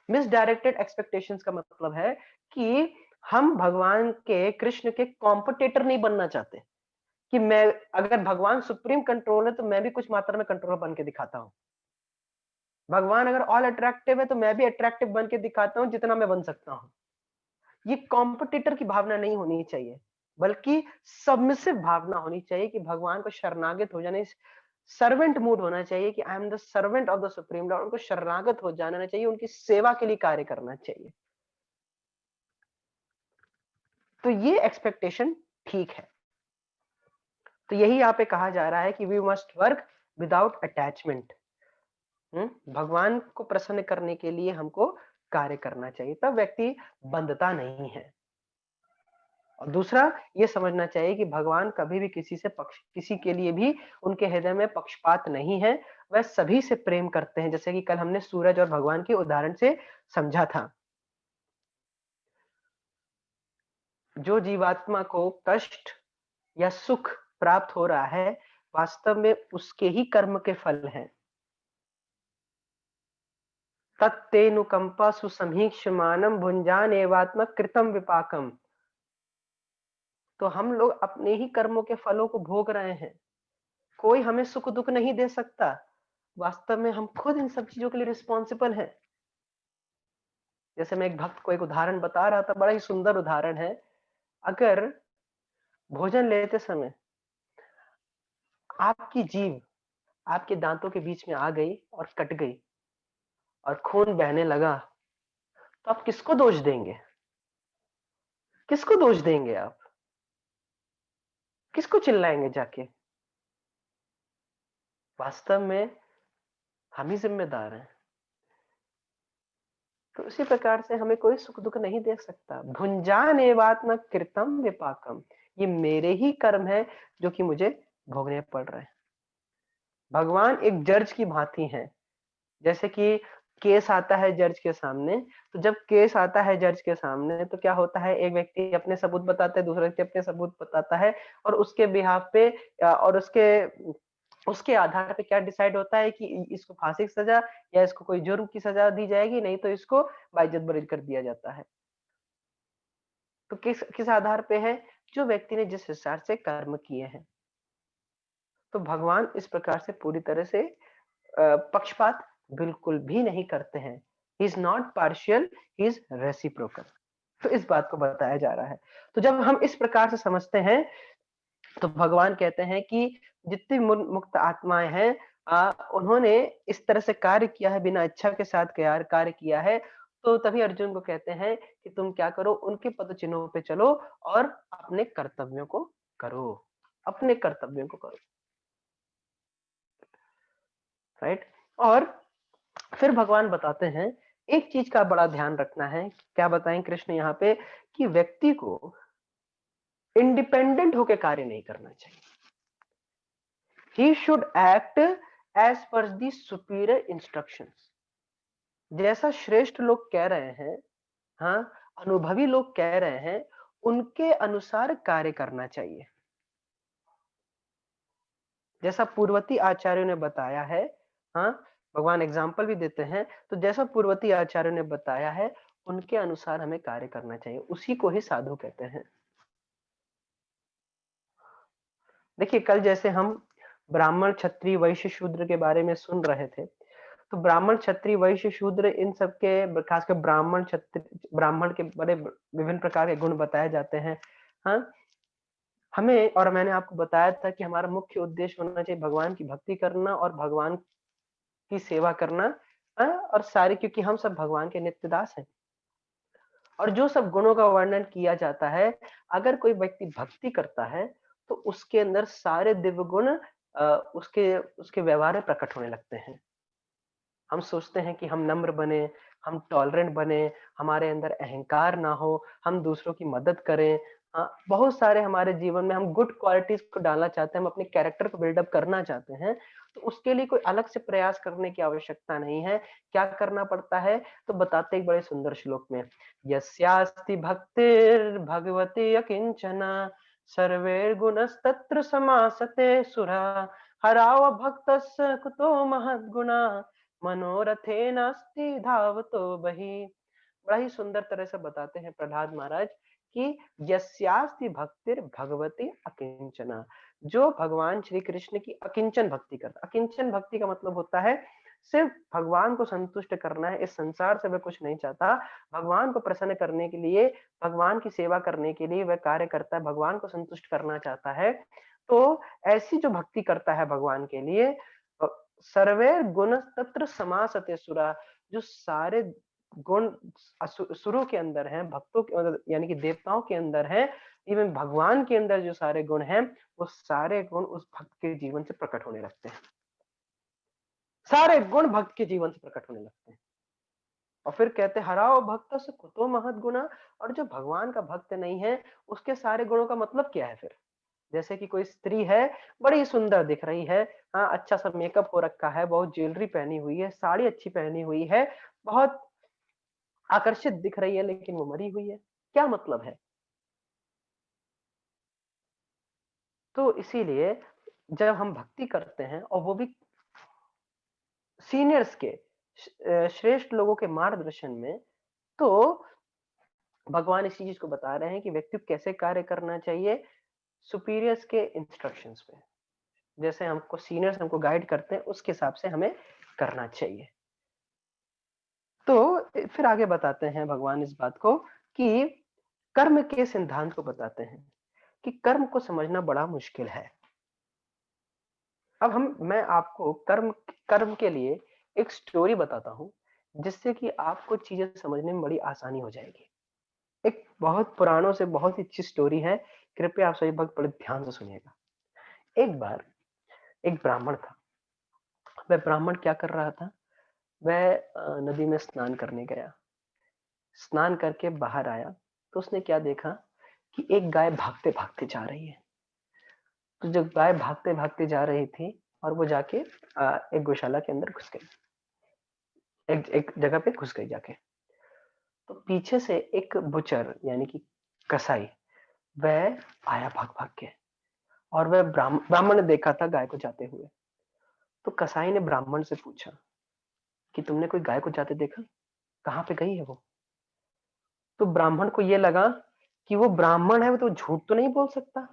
मिसडायरेक्टेड एक्सपेक्टेशंस का मतलब है कि हम भगवान के, कृष्ण के कॉम्पिटिटर नहीं बनना चाहते कि मैं, अगर भगवान सुप्रीम कंट्रोल है तो मैं भी कुछ मात्रा में कंट्रोलर बन के दिखाता हूँ। भगवान अगर ऑल अट्रैक्टिव है तो मैं भी अट्रैक्टिव बन के दिखाता हूँ जितना मैं बन सकता हूँ। ये कॉम्पिटिटर की भावना नहीं होनी चाहिए, बल्कि सबमिसिव भावना होनी चाहिए कि भगवान को शरणागत हो जाने, सर्वेंट मूड होना चाहिए कि आई am the servant of the supreme Lord, उनको शरणागत हो जाना चाहिए, उनकी सेवा के लिए कार्य करना चाहिए। तो ये एक्सपेक्टेशन ठीक है। तो यही यहाँ पे कहा जा रहा है कि we must work without attachment. भगवान को प्रसन्न करने के लिए हमको कार्य करना चाहिए, तब व्यक्ति बंधता नहीं है। और दूसरा ये समझना चाहिए कि भगवान कभी भी किसी के लिए भी उनके हृदय में पक्षपात नहीं है, वह सभी से प्रेम करते हैं, जैसे कि कल हमने सूरज और भगवान के उदाहरण से समझा था। जो जीवात्मा को कष्ट या सुख प्राप्त हो रहा है, वास्तव में उसके ही कर्म के फल हैं। तत्तेनुकंपा सुसमीक्ष्यमानम भुंजान एवात्म कृतम विपाकम। तो हम लोग अपने ही कर्मों के फलों को भोग रहे हैं, कोई हमें सुख दुख नहीं दे सकता। वास्तव में हम खुद इन सब चीजों के लिए रिस्पॉन्सिबल हैं। जैसे मैं एक भक्त को एक उदाहरण बता रहा था, बड़ा ही सुंदर उदाहरण है। अगर भोजन लेते समय आपकी जीभ आपके दांतों के बीच में आ गई और कट गई और खून बहने लगा, तो आप किसको दोष देंगे? किसको दोष देंगे आप? किसको चिल्लाएंगे जाके? वास्तव में हम ही जिम्मेदार हैं। तो उसी प्रकार से हमें कोई सुख दुख नहीं दे सकता। भुंजान एवात्म कृतम विपाकम, ये मेरे ही कर्म है जो कि मुझे भोगने पड़ रहे हैं। भगवान एक जज की भांति है। जैसे कि केस आता है जज के सामने, तो जब केस आता है जज के सामने तो क्या होता है, एक व्यक्ति अपने सबूत बताता है, दूसरा व्यक्ति अपने सबूत बताता है, और उसके बिहाफ पे और उसके उसके आधार पे क्या डिसाइड होता है कि इसको फांसी की सजा या इसको कोई जुर्म की सजा दी जाएगी, नहीं तो इसको बाइज्जत बरी कर दिया जाता है। तो किस किस आधार पे है? जो व्यक्ति ने जिस हिसाब से कर्म किए हैं। तो भगवान इस प्रकार से पूरी तरह से पक्षपात बिल्कुल भी नहीं करते हैं। ही is not partial, he is reciprocal. तो इस बात को बताया जा रहा है। तो जब हम इस प्रकार से समझते हैं, तो भगवान कहते हैं कि जितनी मुक्त आत्माएं हैं, उन्होंने इस तरह से कार्य किया है, बिना इच्छा के साथ कार्य किया है। तो तभी अर्जुन को कहते हैं कि तुम क्या करो, उनके पद चिन्हों पे चलो और अपने कर्तव्यों को करो, अपने कर्तव्यों को करो। राइट। और फिर भगवान बताते हैं, एक चीज का बड़ा ध्यान रखना है। क्या बताएं कृष्ण यहाँ पे? कि व्यक्ति को इंडिपेंडेंट होकर कार्य नहीं करना चाहिए। He should act as per the superior instructions. जैसा श्रेष्ठ लोग कह रहे हैं, हाँ, अनुभवी लोग कह रहे हैं, उनके अनुसार कार्य करना चाहिए। जैसा पूर्वती आचार्यों ने बताया है, हाँ, भगवान एग्जाम्पल भी देते हैं। तो जैसा पूर्वती आचार्य ने बताया है, उनके अनुसार हमें कार्य करना चाहिए, उसी को ही साधु कहते हैं। देखिए, कल जैसे हम ब्राह्मण, क्षत्रिय, वैश्य, शूद्र के बारे में सुन रहे थे, तो ब्राह्मण, क्षत्रिय, वैश्य, शूद्र, इन सब के खासकर ब्राह्मण, क्षत्रिय, ब्राह्मण के बड़े विभिन्न प्रकार के गुण बताए जाते हैं। हाँ, हमें, और मैंने आपको बताया था कि हमारा मुख्य उद्देश्य होना चाहिए भगवान की भक्ति करना और भगवान की सेवा करना। और सारी, क्योंकि हम सब भगवान के नित्य दास हैं। और जो सब गुणों का वर्णन किया जाता है, अगर कोई व्यक्ति भक्ति करता है तो उसके अंदर सारे दिव्य गुण उसके उसके व्यवहार में प्रकट होने लगते हैं। हम सोचते हैं कि हम नम्र बने, हम टॉलरेंट बने, हमारे अंदर अहंकार ना हो, हम दूसरों की मदद करें। बहुत सारे हमारे जीवन में हम गुड क्वालिटीज को डालना चाहते हैं, हम अपने कैरेक्टर को बिल्डअप करना चाहते हैं। तो उसके लिए कोई अलग से प्रयास करने की आवश्यकता नहीं है। क्या करना पड़ता है? तो बताते एक बड़े सुंदर श्लोक में, यस्यास्ति भक्तिर् भगवती अकिंचना सर्वैर्गुणस्तत्र समासते सुरा हराव भक्तस्य कुतो महद्गुणा मनोरथे नास्ति धावतो बहि। बड़ा ही सुंदर तरह से बताते हैं प्रहलाद महाराज कि यस्यास्ति भक्तिर् भगवती अकिंचना, जो भगवान श्री कृष्ण की अकिंचन भक्ति करता। अकिंचन भक्ति का मतलब होता है सिर्फ भगवान को संतुष्ट करना है, इस संसार से वह कुछ नहीं चाहता। भगवान को प्रसन्न करने के लिए, भगवान की सेवा करने के लिए वह कार्य करता है, भगवान को संतुष्ट करना चाहता है। तो ऐसी जो भक्ति करता है भगवान के लिए, सर्वे गुण तत्र समासते सुरा, जो सारे गुण असुरों के अंदर हैं, भक्तों के यानी कि देवताओं के अंदर हैं, इवन भगवान के अंदर जो सारे गुण हैं, वो सारे गुण उस भक्त के जीवन से प्रकट होने लगते हैं। सारे गुण भक्त के जीवन से प्रकट होने लगते हैं। और फिर कहते हैं हराओ भक्त से कुतो महत गुना। और जो भगवान का भक्त नहीं है, उसके सारे गुणों का मतलब क्या है फिर? जैसे कि कोई स्त्री है, बड़ी सुंदर दिख रही है, हाँ, अच्छा सा मेकअप हो रखा है, बहुत ज्वेलरी पहनी हुई है, साड़ी अच्छी पहनी हुई है, बहुत आकर्षित दिख रही है, लेकिन वो मरी हुई है। क्या मतलब है? तो इसीलिए जब हम भक्ति करते हैं, और वो भी सीनियर्स के, श्रेष्ठ लोगों के मार्गदर्शन में, तो भगवान इसी चीज को बता रहे हैं कि व्यक्ति को कैसे कार्य करना चाहिए, सुपीरियर्स के इंस्ट्रक्शंस पे। जैसे हमको सीनियर्स हमको गाइड करते हैं, उसके हिसाब से हमें करना चाहिए। तो फिर आगे बताते हैं भगवान इस बात को कि कर्म के सिद्धांत को बताते हैं कि कर्म को समझना बड़ा मुश्किल है। अब मैं आपको कर्म कर्म के लिए एक स्टोरी बताता हूँ, जिससे कि आपको चीजें समझने में बड़ी आसानी हो जाएगी। एक बहुत पुरानों से बहुत ही अच्छी स्टोरी है, कृपया आप सभी भक्त बड़े ध्यान से सुनिएगा। एक बार एक ब्राह्मण था। वह ब्राह्मण क्या कर रहा था? वह नदी में स्नान करने गया। स्नान करके बाहर आया तो उसने क्या देखा कि एक गाय भागते भागते जा रही है। तो जब गाय भागते भागते जा रही थी, और वो जाके एक गौशाला के अंदर घुस गई, एक एक जगह पे घुस गई जाके। तो पीछे से एक बुचर यानी कि कसाई, वह आया भाग भाग के, और वह ब्राह्मण ने देखा था गाय को जाते हुए। तो कसाई ने ब्राह्मण से पूछा कि तुमने कोई गाय को जाते देखा, कहाँ पे गई है वो? तो ब्राह्मण को ये लगा कि वो ब्राह्मण है, वो तो झूठ तो नहीं बोल सकता,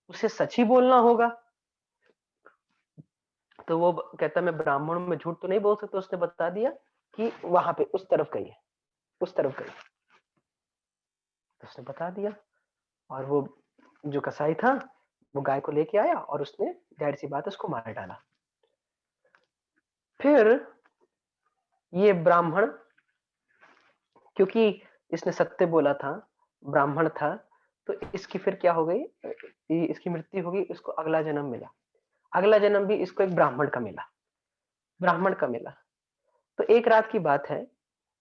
उसे सच ही बोलना होगा। तो वो कहता मैं ब्राह्मण में झूठ तो नहीं बोल सकता, उसने बता दिया कि वहां पे उस तरफ गई है, उस तरफ गई। तो उसने बता दिया, और वो जो कसाई था, वो गाय को लेके आया, और उसने जाहिर सी बात है उसको मार डाला। फिर ये ब्राह्मण, क्योंकि इसने सत्य बोला था, ब्राह्मण था, तो इसकी फिर क्या हो गई, इसकी मृत्यु हो गई, इसको अगला जन्म मिला। अगला जन्म भी इसको एक ब्राह्मण का मिला, ब्राह्मण का मिला। तो एक रात की बात है,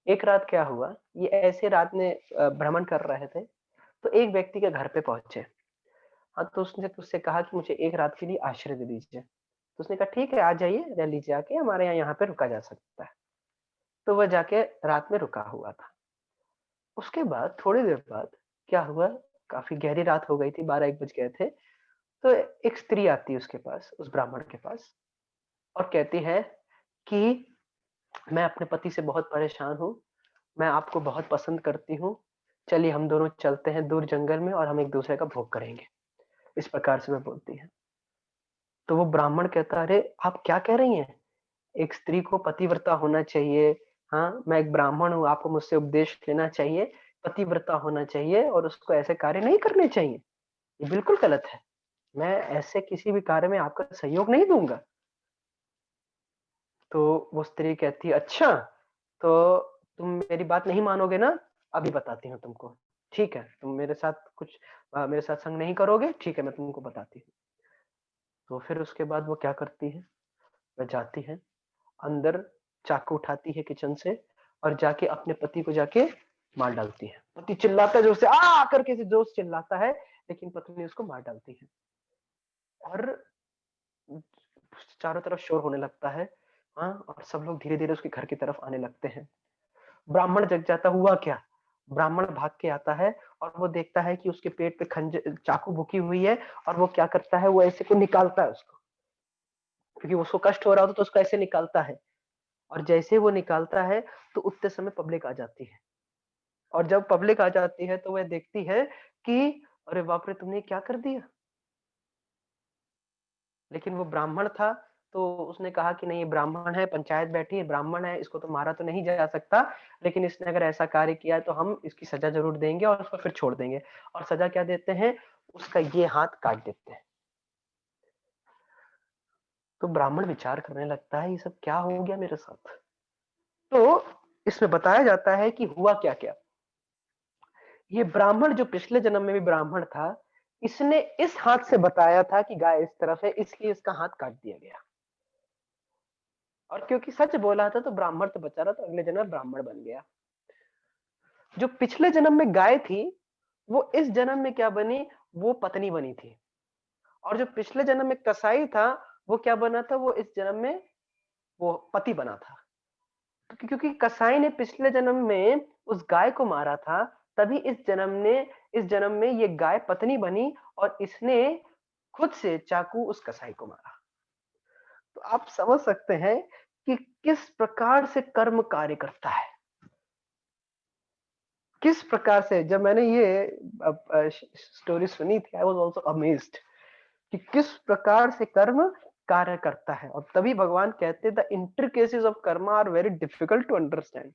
एक रात क्या हुआ, ये ऐसे रात में भ्रमण कर रहे थे, तो एक व्यक्ति के घर पे पहुंचे। हाँ, तो उसने उससे कहा कि मुझे एक रात के लिए आश्रय दे दीजिए। तो उसने कहा ठीक है, आ जाइए, रह लीजिए आके, हमारे यहाँ पे रुका जा सकता है। तो वह जाके रात में रुका हुआ था। उसके बाद थोड़ी देर बाद क्या हुआ, काफी गहरी रात हो गई थी, 12-1 बज गए थे। तो एक स्त्री आती है उसके पास, उस ब्राह्मण के पास, और कहती है कि मैं अपने पति से बहुत परेशान हूँ, मैं आपको बहुत पसंद करती हूँ, चलिए हम दोनों चलते हैं दूर जंगल में और हम एक दूसरे का भोग करेंगे। इस प्रकार से वह बोलती है। तो वो ब्राह्मण कहता है, अरे आप क्या कह रही हैं? एक स्त्री को पतिव्रता होना चाहिए। हाँ, मैं एक ब्राह्मण हूँ, आपको मुझसे उपदेश लेना चाहिए, पतिव्रता होना चाहिए और उसको ऐसे कार्य नहीं करने चाहिए। ये बिल्कुल गलत है। मैं ऐसे किसी भी कार्य में आपका सहयोग नहीं दूँगा। तो वो स्त्री कहती है, अच्छा, तो तुम मेरी बात नहीं मानोगे ना? अभी बताती हूँ तुमको। ठीक है, तुम मेरे साथ मेरे साथ संग नहीं करोगे? ठीक है, मैं तुमको बताती हूँ। तो फिर उसके बाद वो क्या करती है, वह जाती है, अंदर चाकू उठाती है किचन से और जाके अपने पति को जाके मार डालती है। पति चिल्लाता है जोर से, आ करके से जोर से चिल्लाता है, लेकिन पत्नी उसको मार डालती है और चारों तरफ शोर होने लगता है। हाँ, और सब लोग धीरे-धीरे उसके घर की तरफ आने लगते हैं। ब्राह्मण जग जाता, हुआ क्या? ब्राह्मण भाग के आता है और वो देखता है कि उसके पेट पे चाकू भुकी हुई है और वो क्या करता है, वो ऐसे को निकालता है उसको, क्योंकि उसको कष्ट हो रहा होता तो उसको ऐसे निकालता है। और जैसे ही वो निकालता है तो उतने समय पब्लिक आ जाती है और जब पब्लिक आ जाती है तो वह देखती है कि अरे बाप रे, तुमने क्या कर दिया? लेकिन वो ब्राह्मण था, तो उसने कहा कि नहीं, ये ब्राह्मण है, पंचायत बैठी है, ब्राह्मण है, इसको तो मारा तो नहीं जा सकता, लेकिन इसने अगर ऐसा कार्य किया है तो हम इसकी सजा जरूर देंगे और उसको फिर छोड़ देंगे। और सजा क्या देते हैं? उसका ये हाथ काट देते हैं। तो ब्राह्मण विचार करने लगता है, ये सब क्या हो गया मेरे साथ? तो इसमें बताया जाता है कि हुआ क्या क्या। ये ब्राह्मण जो पिछले जन्म में भी ब्राह्मण था, इसने इस हाथ से बताया था कि गाय इस तरफ है, इसलिए इसका हाथ काट दिया गया। और क्योंकि सच बोला था तो ब्राह्मण तो बचा रहा, तो अगले जन्म ब्राह्मण बन गया। जो पिछले जन्म में गाय थी, वो इस जन्म में क्या बनी? वो पत्नी बनी थी। और जो पिछले जन्म में कसाई था, वो क्या बना था? वो इस जन्म में वो पति बना था। क्योंकि कसाई ने पिछले जन्म में उस गाय को मारा था, तभी इस जन्म में ये गाय पत्नी बनी और इसने खुद से चाकू उस कसाई को मारा। तो आप समझ सकते हैं कि किस प्रकार से कर्म कार्य करता है। किस प्रकार से, जब मैंने ये स्टोरी सुनी थी, आई वाज आल्सो अमेज्ड कि किस प्रकार से कर्म कार्य करता है। और तभी भगवान कहते हैं, the intricacies of karma are very difficult to understand.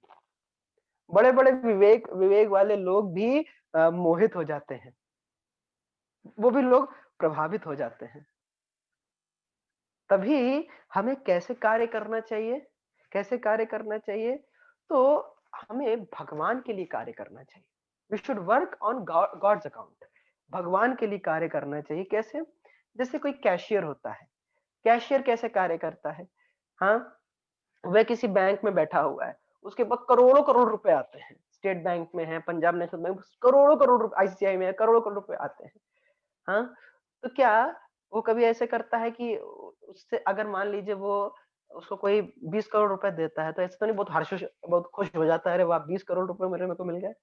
बड़े बड़े विवेक विवेक वाले लोग भी मोहित हो जाते हैं, वो भी लोग प्रभावित हो जाते हैं। तभी हमें कैसे कार्य करना चाहिए? कैसे कार्य करना चाहिए? तो हमें भगवान के लिए कार्य करना चाहिए। We should work on God's account. भगवान के लिए कार्य करना चाहिए। कैसे? जैसे कोई कैशियर होता है। कैशियर कैसे कार्य करता है? हाँ, वह किसी बैंक में बैठा हुआ है, उसके पास करोड़ों करोड़ रुपए आते हैं। स्टेट बैंक में है, पंजाब नेशनल बैंक, करोड़ों करोड़ रुपए, आईसीआई में है, करोड़ों करोड़ रुपए आते हैं। हाँ, तो क्या वो कभी ऐसे करता है कि उससे अगर मान लीजिए वो उसको कोई 20 करोड़ रुपए देता है, तो ऐसा तो नहीं बहुत खुश हो जाता है, अरे वाह! 20 करोड़ रुपए मेरे को मिल गए।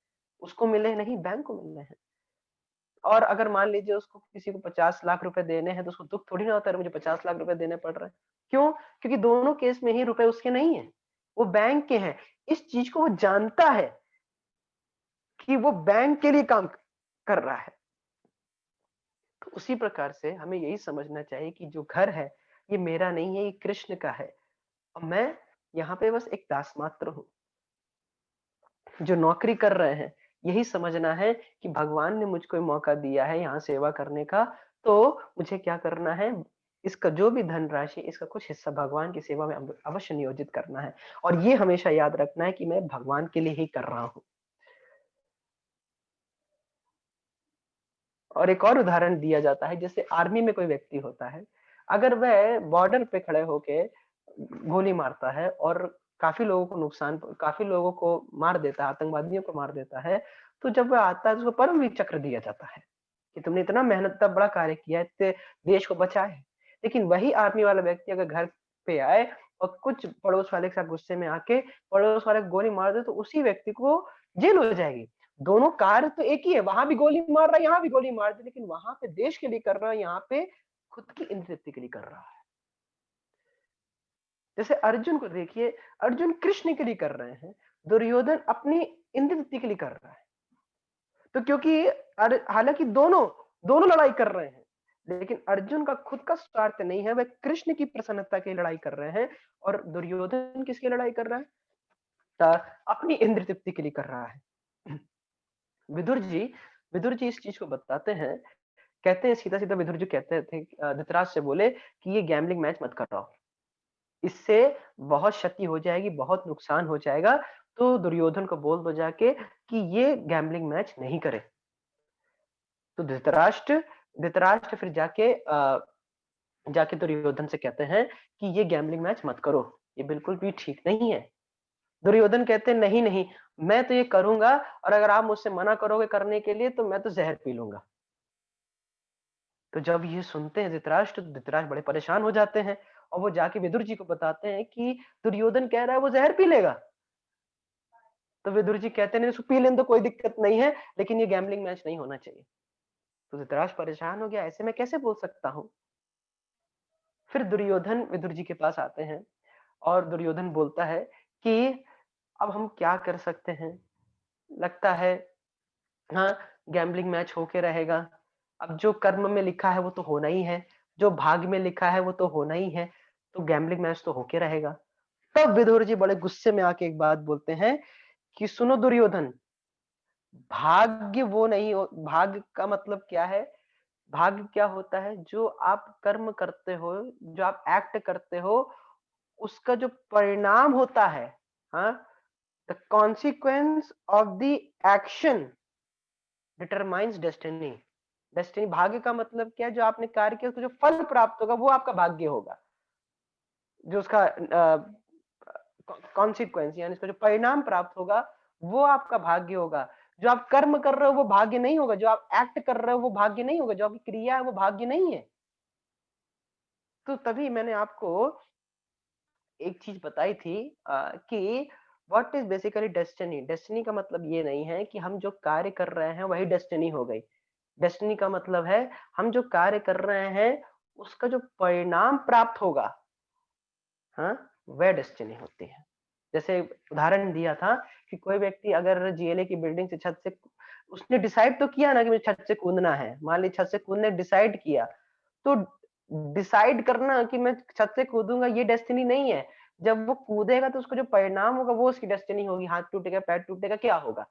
उसको मिले नहीं, बैंक को मिल रहे हैं। और अगर मान लीजिए उसको किसी को 50 लाख रुपए देने हैं, तो उसको दुःख थोड़ी ना होता है, मुझे 50 लाख रुपए देने पड़ रहे हैं। क्यों? क्योंकि दोनों केस में ही रुपए उसके नहीं है, वो बैंक के हैं। इस चीज को वो जानता है कि वो बैंक के लिए काम कर रहा है। तो उसी प्रकार से हमें यही समझना चाहिए कि जो घर है, ये मेरा नहीं है, ये कृष्ण का है और मैं यहाँ पे बस एक दास मात्र हूँ, जो नौकरी कर रहे हैं। यही समझना है कि भगवान ने मुझको मौका दिया है यहाँ सेवा करने का, तो मुझे क्या करना है? इसका जो भी धनराशि, इसका कुछ हिस्सा भगवान की सेवा में अवश्य नियोजित करना है। और ये हमेशा याद रखना है कि मैं भगवान के लिए ही कर रहा हूँ। और एक और उदाहरण दिया जाता है, जैसे आर्मी में कोई व्यक्ति होता है, अगर वह बॉर्डर पे खड़े होके गोली मारता है और काफी लोगों को मार देता है, आतंकवादियों को मार देता है, तो जब वह आता है तो उसको परमवीर चक्र दिया जाता है कि तुमने इतना मेहनत, इतना बड़ा कार्य किया है, इतने देश को बचाया है। लेकिन वही आर्मी वाला व्यक्ति अगर घर पे आए और कुछ पड़ोस वाले के साथ गुस्से में आके पड़ोस वाले को गोली मार दे, तो उसी व्यक्ति को जेल हो जाएगी। दोनों कार्य तो एक ही है, वहां भी गोली मार रहा है, यहाँ भी गोली मार दी, लेकिन वहां पे देश के लिए कर रहा है, यहाँ पे खुद की इंद्रिय तृप्ति के लिए कर रहा है। जैसे अर्जुन को देखिए, अर्जुन कृष्ण के लिए कर रहे हैं, दुर्योधन अपनी इंद्र तृप्ति के लिए कर रहा है। तो क्योंकि हालांकि दोनों दोनों लड़ाई कर रहे हैं, लेकिन अर्जुन का खुद का स्वार्थ नहीं है, वह कृष्ण की प्रसन्नता की लड़ाई कर रहे हैं। और दुर्योधन किसकी लड़ाई कर रहा है? अपनी इंद्र तृप्ति के लिए कर रहा है। विदुर जी विदुर जी इस चीज को बताते हैं, कहते हैं सीधा सीधा, विदुर जी कहते थे, धृतराष्ट्र से बोले कि ये गैम्बलिंग मैच मत कराओ, इससे बहुत क्षति हो जाएगी, बहुत नुकसान हो जाएगा। तो दुर्योधन को बोल दो जाके कि ये गैम्बलिंग मैच नहीं करे। तो धृतराष्ट्र फिर जाके दुर्योधन से कहते हैं कि ये गैम्बलिंग मैच मत करो, ये बिल्कुल भी ठीक नहीं है। दुर्योधन कहते हैं नहीं नहीं, मैं तो ये करूंगा, और अगर आप मुझसे मना करोगे करने के लिए तो मैं तो जहर पी लूंगा। तो जब ये सुनते हैं धृतराष्ट्र, तो धृतराष्ट्र बड़े परेशान हो जाते हैं, और वो जाके विदुर जी को बताते हैं कि दुर्योधन कह रहा है वो जहर पी लेगा। तो विदुर जी कहते हैं नहीं, उसको पी लेने तो कोई दिक्कत नहीं है, लेकिन ये गैम्बलिंग मैच नहीं होना चाहिए। तो धृतराष्ट्र परेशान हो गया, ऐसे मैं कैसे बोल सकता हूँ। फिर दुर्योधन विदुर जी के पास आते हैं, और दुर्योधन बोलता है कि अब हम क्या कर सकते हैं, लगता है हाँ गैम्बलिंग मैच होके रहेगा। अब जो कर्म में लिखा है वो तो होना ही है, जो भाग्य में लिखा है वो तो होना ही है, तो गैम्बलिंग मैच तो होके रहेगा। तब विदुर जी बड़े गुस्से में आके एक बात बोलते हैं कि सुनो दुर्योधन, भाग्य वो नहीं हो, भाग्य का मतलब क्या है? भाग्य क्या होता है? जो आप कर्म करते हो, जो आप एक्ट करते हो, उसका जो परिणाम होता है, हाँ, the consequence of the action determines destiny. Destiny, भाग्य का मतलब क्या है? जो आपने कार्य किया उसका जो फल प्राप्त होगा वो आपका भाग्य होगा। जो उसका कॉन्सिक्वेंस यानी इसका जो परिणाम प्राप्त होगा वो आपका भाग्य होगा। जो आप कर्म कर रहे हो वो भाग्य नहीं होगा, जो आप एक्ट कर रहे हो वो भाग्य नहीं होगा, जो आपकी क्रिया है वो भाग्य नहीं है। तो तभी मैंने आपको एक चीज बताई थी कि what is basically destiny. Destiny का मतलब ये नहीं है कि हम जो कार्य कर रहे हैं वही डेस्टिनी हो गई। डेस्टिनी का मतलब है हम जो कार्य कर रहे हैं उसका जो परिणाम प्राप्त होगा, हाँ, वह डेस्टिनी होती है। जैसे उदाहरण दिया था कि कोई व्यक्ति अगर जीएलए की बिल्डिंग से छत से, उसने डिसाइड तो किया ना कि मुझे छत से कूदना है, मान ली छत से कूदने डिसाइड किया, तो डिसाइड करना कि मैं छत से कूदूंगा ये डेस्टिनी नहीं है। जब वो कूदेगा तो उसका जो परिणाम होगा वो उसकी डेस्टिनी होगी, हाथ टूटेगा, पैर टूटेगा, क्या होगा।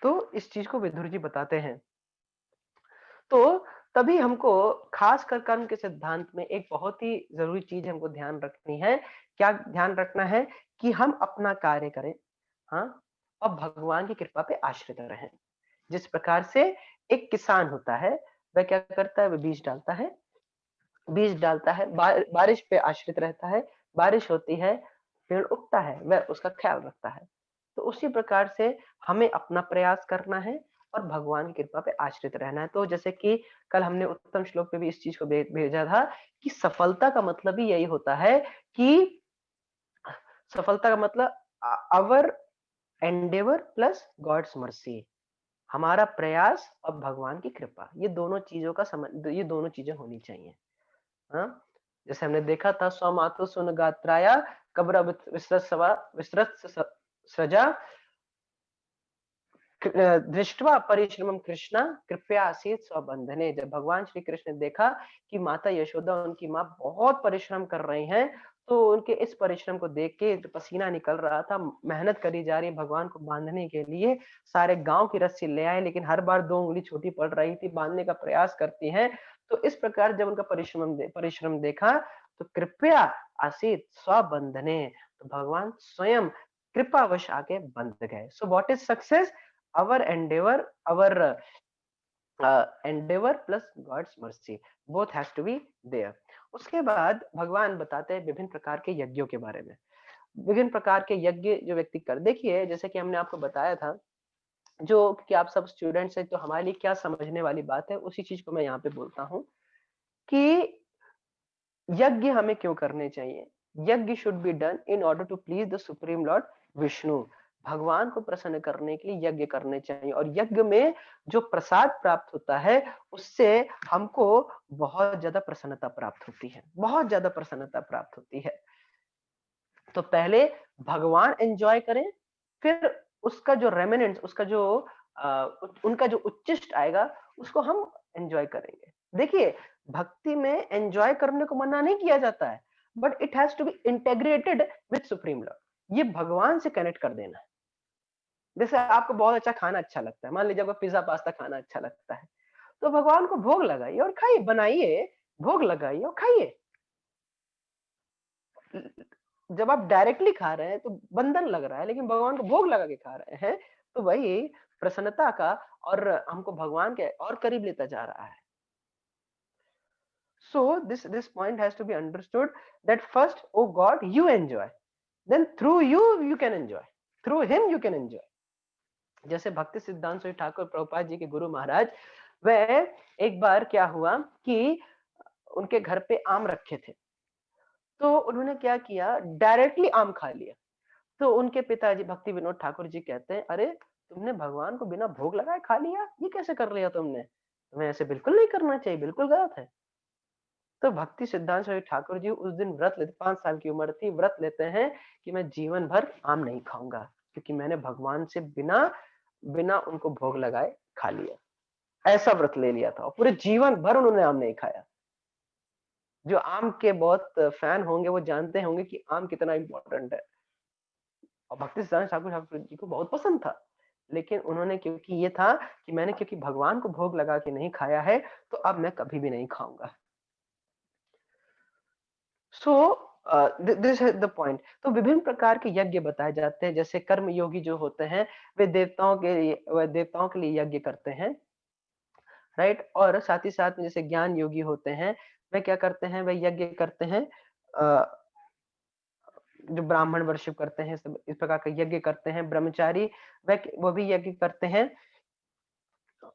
तो इस चीज को विदुर जी बताते हैं। तो तभी हमको खासकर कर्म के सिद्धांत में एक बहुत ही जरूरी चीज हमको ध्यान रखनी है। क्या ध्यान रखना है? कि हम अपना कार्य करें, हाँ, और भगवान की कृपा पे आश्रित रहें। जिस प्रकार से एक किसान होता है, वह क्या करता है? वह बीज डालता है, बारिश पे आश्रित रहता है, बारिश होती है, पेड़ उगता है, वह उसका ख्याल रखता है। तो उसी प्रकार से हमें अपना प्रयास करना है और भगवान की कृपा पे आश्रित रहना है। तो जैसे कि कल हमने उत्तम श्लोक पे भी इस चीज को भेजा था कि सफलता का मतलब ही यही होता है कि सफलता का मतलब अवर एंडेवर प्लस गॉड्स मर्सी, हमारा प्रयास और भगवान की कृपा, ये दोनों चीजों का ये दोनों चीजें होनी चाहिए। हाँ, जैसे हमने देखा था स्वमातु सुन गात्राया कब्र विस्तृत सजा दृष्टवा परिश्रमम कृष्णा कृपया आसीत स्वबंधने। जब भगवान श्री कृष्ण ने देखा कि माता यशोदा उनकी माँ बहुत परिश्रम कर रही हैं, तो उनके इस परिश्रम को देख के जो पसीना निकल रहा था, मेहनत करी जा रही है भगवान को बांधने के लिए, सारे गांव की रस्सी ले आए, लेकिन हर बार 2 उंगली छोटी पड़ रही थी, बांधने का प्रयास करती हैं। तो इस प्रकार जब उनका परिश्रम देखा, तो कृपया आसीत स्वबंधने, तो भगवान स्वयं कृपावश आके बंध गए। So what is success? our endeavor plus God's mercy, both has to be there। उसके बाद भगवान बताते हैं विभिन्न प्रकार के यज्ञों के बारे में। विभिन्न प्रकार के यज्ञ जो व्यक्ति कर, देखिए जैसे कि हमने आपको बताया था, जो कि आप सब स्टूडेंट्स हैं तो हमारे लिए क्या समझने वाली बात है, उसी चीज को मैं यहाँ पे बोलता हूँ कि यज्ञ हमें क्यों करने चाहिए। Yajna should be done in order to please the supreme Lord Vishnu. भगवान को प्रसन्न करने के लिए यज्ञ करने चाहिए, और यज्ञ में जो प्रसाद प्राप्त होता है उससे हमको बहुत ज्यादा प्रसन्नता प्राप्त होती है, बहुत ज्यादा प्रसन्नता प्राप्त होती है। तो पहले भगवान एंजॉय करें, फिर उसका जो रेमिनेंट्स, उसका जो उनका जो उच्चिष्ट आएगा उसको हम एंजॉय करेंगे। देखिए, भक्ति में एंजॉय करने को मना नहीं किया जाता है, but it has to be integrated with supreme Lord. ये भगवान से कनेक्ट कर देना है। जैसे आपको बहुत अच्छा खाना अच्छा लगता है, मान लीजिए आपको पिज्जा पास्ता खाना अच्छा लगता है, तो भगवान को भोग लगाइए और खाइए, बनाइए, भोग लगाइए और खाइए। जब आप डायरेक्टली खा रहे हैं तो बंधन लग रहा है, लेकिन भगवान को भोग लगा के खा रहे हैं तो वही प्रसन्नता का और हमको भगवान के और करीब लेता जा रहा है। So this point has to be understood that first, oh God, you enjoy, then through you can enjoy, through him you can enjoy। जैसे भक्ति सिद्धांत स्वामी ठाकुर प्रभुपाद जी के गुरु महाराज, वह एक बार क्या हुआ कि उनके घर पे आम रखे थे, तो उन्होंने क्या किया, डायरेक्टली आम खा लिया। तो उनके पिताजी भक्ति विनोद ठाकुर जी कहते हैं, अरे तुमने भगवान को बिना भोग लगाए खा लिया, ये कैसे कर लिया तुमने, तुम्हें ऐसे बिल्कुल नहीं करना चाहिए, बिल्कुल गलत है। तो भक्ति सिद्धांत स्वामी ठाकुर जी उस दिन व्रत लेते, 5 साल की उम्र थी, व्रत लेते हैं कि मैं जीवन भर आम नहीं खाऊंगा, क्योंकि मैंने भगवान से बिना बिना उनको भोग लगाए खा लिया। ऐसा व्रत ले लिया था और पूरे जीवन भर उन्होंने आम नहीं खाया। जो आम के बहुत फैन होंगे वो जानते होंगे कि आम कितना इंपॉर्टेंट है, और भक्ति सिद्धांत ठाकुर ठाकुर जी को बहुत पसंद था, लेकिन उन्होंने, क्योंकि ये था कि मैंने क्योंकि भगवान को भोग लगा के नहीं खाया है, तो अब मैं कभी भी नहीं खाऊंगा। So this is the point. तो विभिन्न प्रकार के यज्ञ बताए जाते हैं, जैसे कर्म योगी जो होते हैं वे देवताओं के लिए यज्ञ करते हैं, राइट। और साथ ही साथ में जैसे ज्ञान योगी होते हैं, वे क्या करते हैं, वे यज्ञ करते हैं, जो ब्राह्मण वर्शिप करते हैं, सब इस प्रकार का यज्ञ करते हैं। ब्रह्मचारी वो भी यज्ञ करते हैं,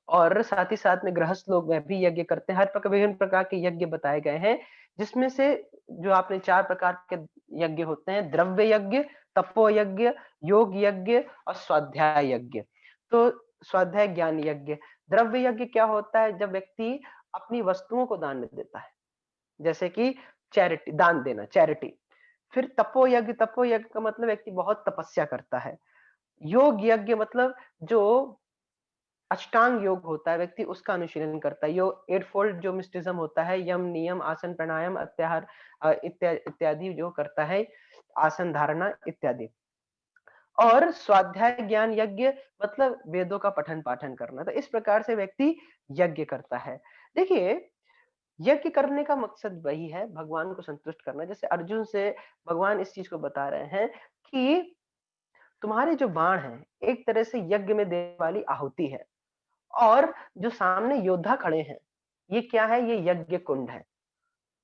और साथ ही साथ में गृहस्थ लोग वह भी यज्ञ करते हैं। हर प्रकार विभिन्न प्रकार के यज्ञ बताए गए हैं, जिसमें से जो आपने 4 प्रकार के यज्ञ होते हैं, द्रव्य यज्ञ, तपो यज्ञ, योग यज्ञ और स्वाध्याय यज्ञ। तो स्वाध्याय ज्ञान यज्ञ। द्रव्य यज्ञ क्या होता है, जब व्यक्ति अपनी वस्तुओं को दान में देता है, जैसे कि चैरिटी, दान देना, चैरिटी। फिर तपो यज्ञ का मतलब व्यक्ति बहुत तपस्या करता है। योग यज्ञ मतलब जो अष्टांग योग होता है, व्यक्ति उसका अनुशीलन करता है। योग 8 फोल्ड जो मिस्टिज्म होता है, यम, नियम, आसन, प्राणायाम, अत्याहार इत्यादि जो करता है, आसन धारणा इत्यादि। और स्वाध्याय ज्ञान यज्ञ मतलब वेदों का पठन पाठन करना। तो इस प्रकार से व्यक्ति यज्ञ करता है। देखिए, यज्ञ करने का मकसद वही है, भगवान को संतुष्ट करना। जैसे अर्जुन से भगवान इस चीज को बता रहे हैं कि तुम्हारे जो बाण हैं एक तरह से यज्ञ में देने वाली आहुति है, और जो सामने योद्धा खड़े हैं, ये क्या है, ये यज्ञ कुंड है।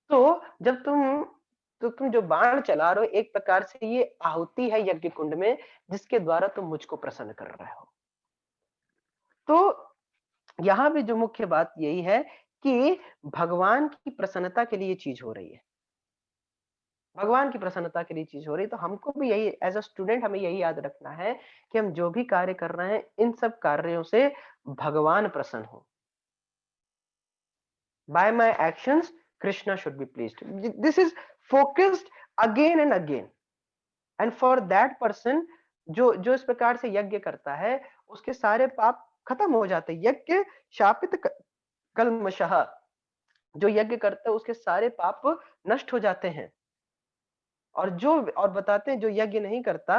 तो जब तुम जो बाण चला रहे हो, एक प्रकार से ये आहुति है यज्ञ कुंड में, जिसके द्वारा तुम मुझको प्रसन्न कर रहे हो। तो यहाँ भी जो मुख्य बात यही है कि भगवान की प्रसन्नता के लिए चीज हो रही है, भगवान की प्रसन्नता के लिए चीज हो रही है। तो हमको भी यही, एज अ स्टूडेंट हमें यही याद रखना है कि हम जो भी कार्य कर रहे हैं, इन सब कार्यों से भगवान प्रसन्न हो। By my actions, Krishna should be pleased. This is focused again and again. And for that person, जो जो इस प्रकार से यज्ञ करता है, उसके सारे पाप खत्म हो जाते हैं। यज्ञ शापित कल्मषः, जो यज्ञ करता है उसके सारे पाप नष्ट हो जाते हैं। और बताते हैं जो यज्ञ नहीं करता,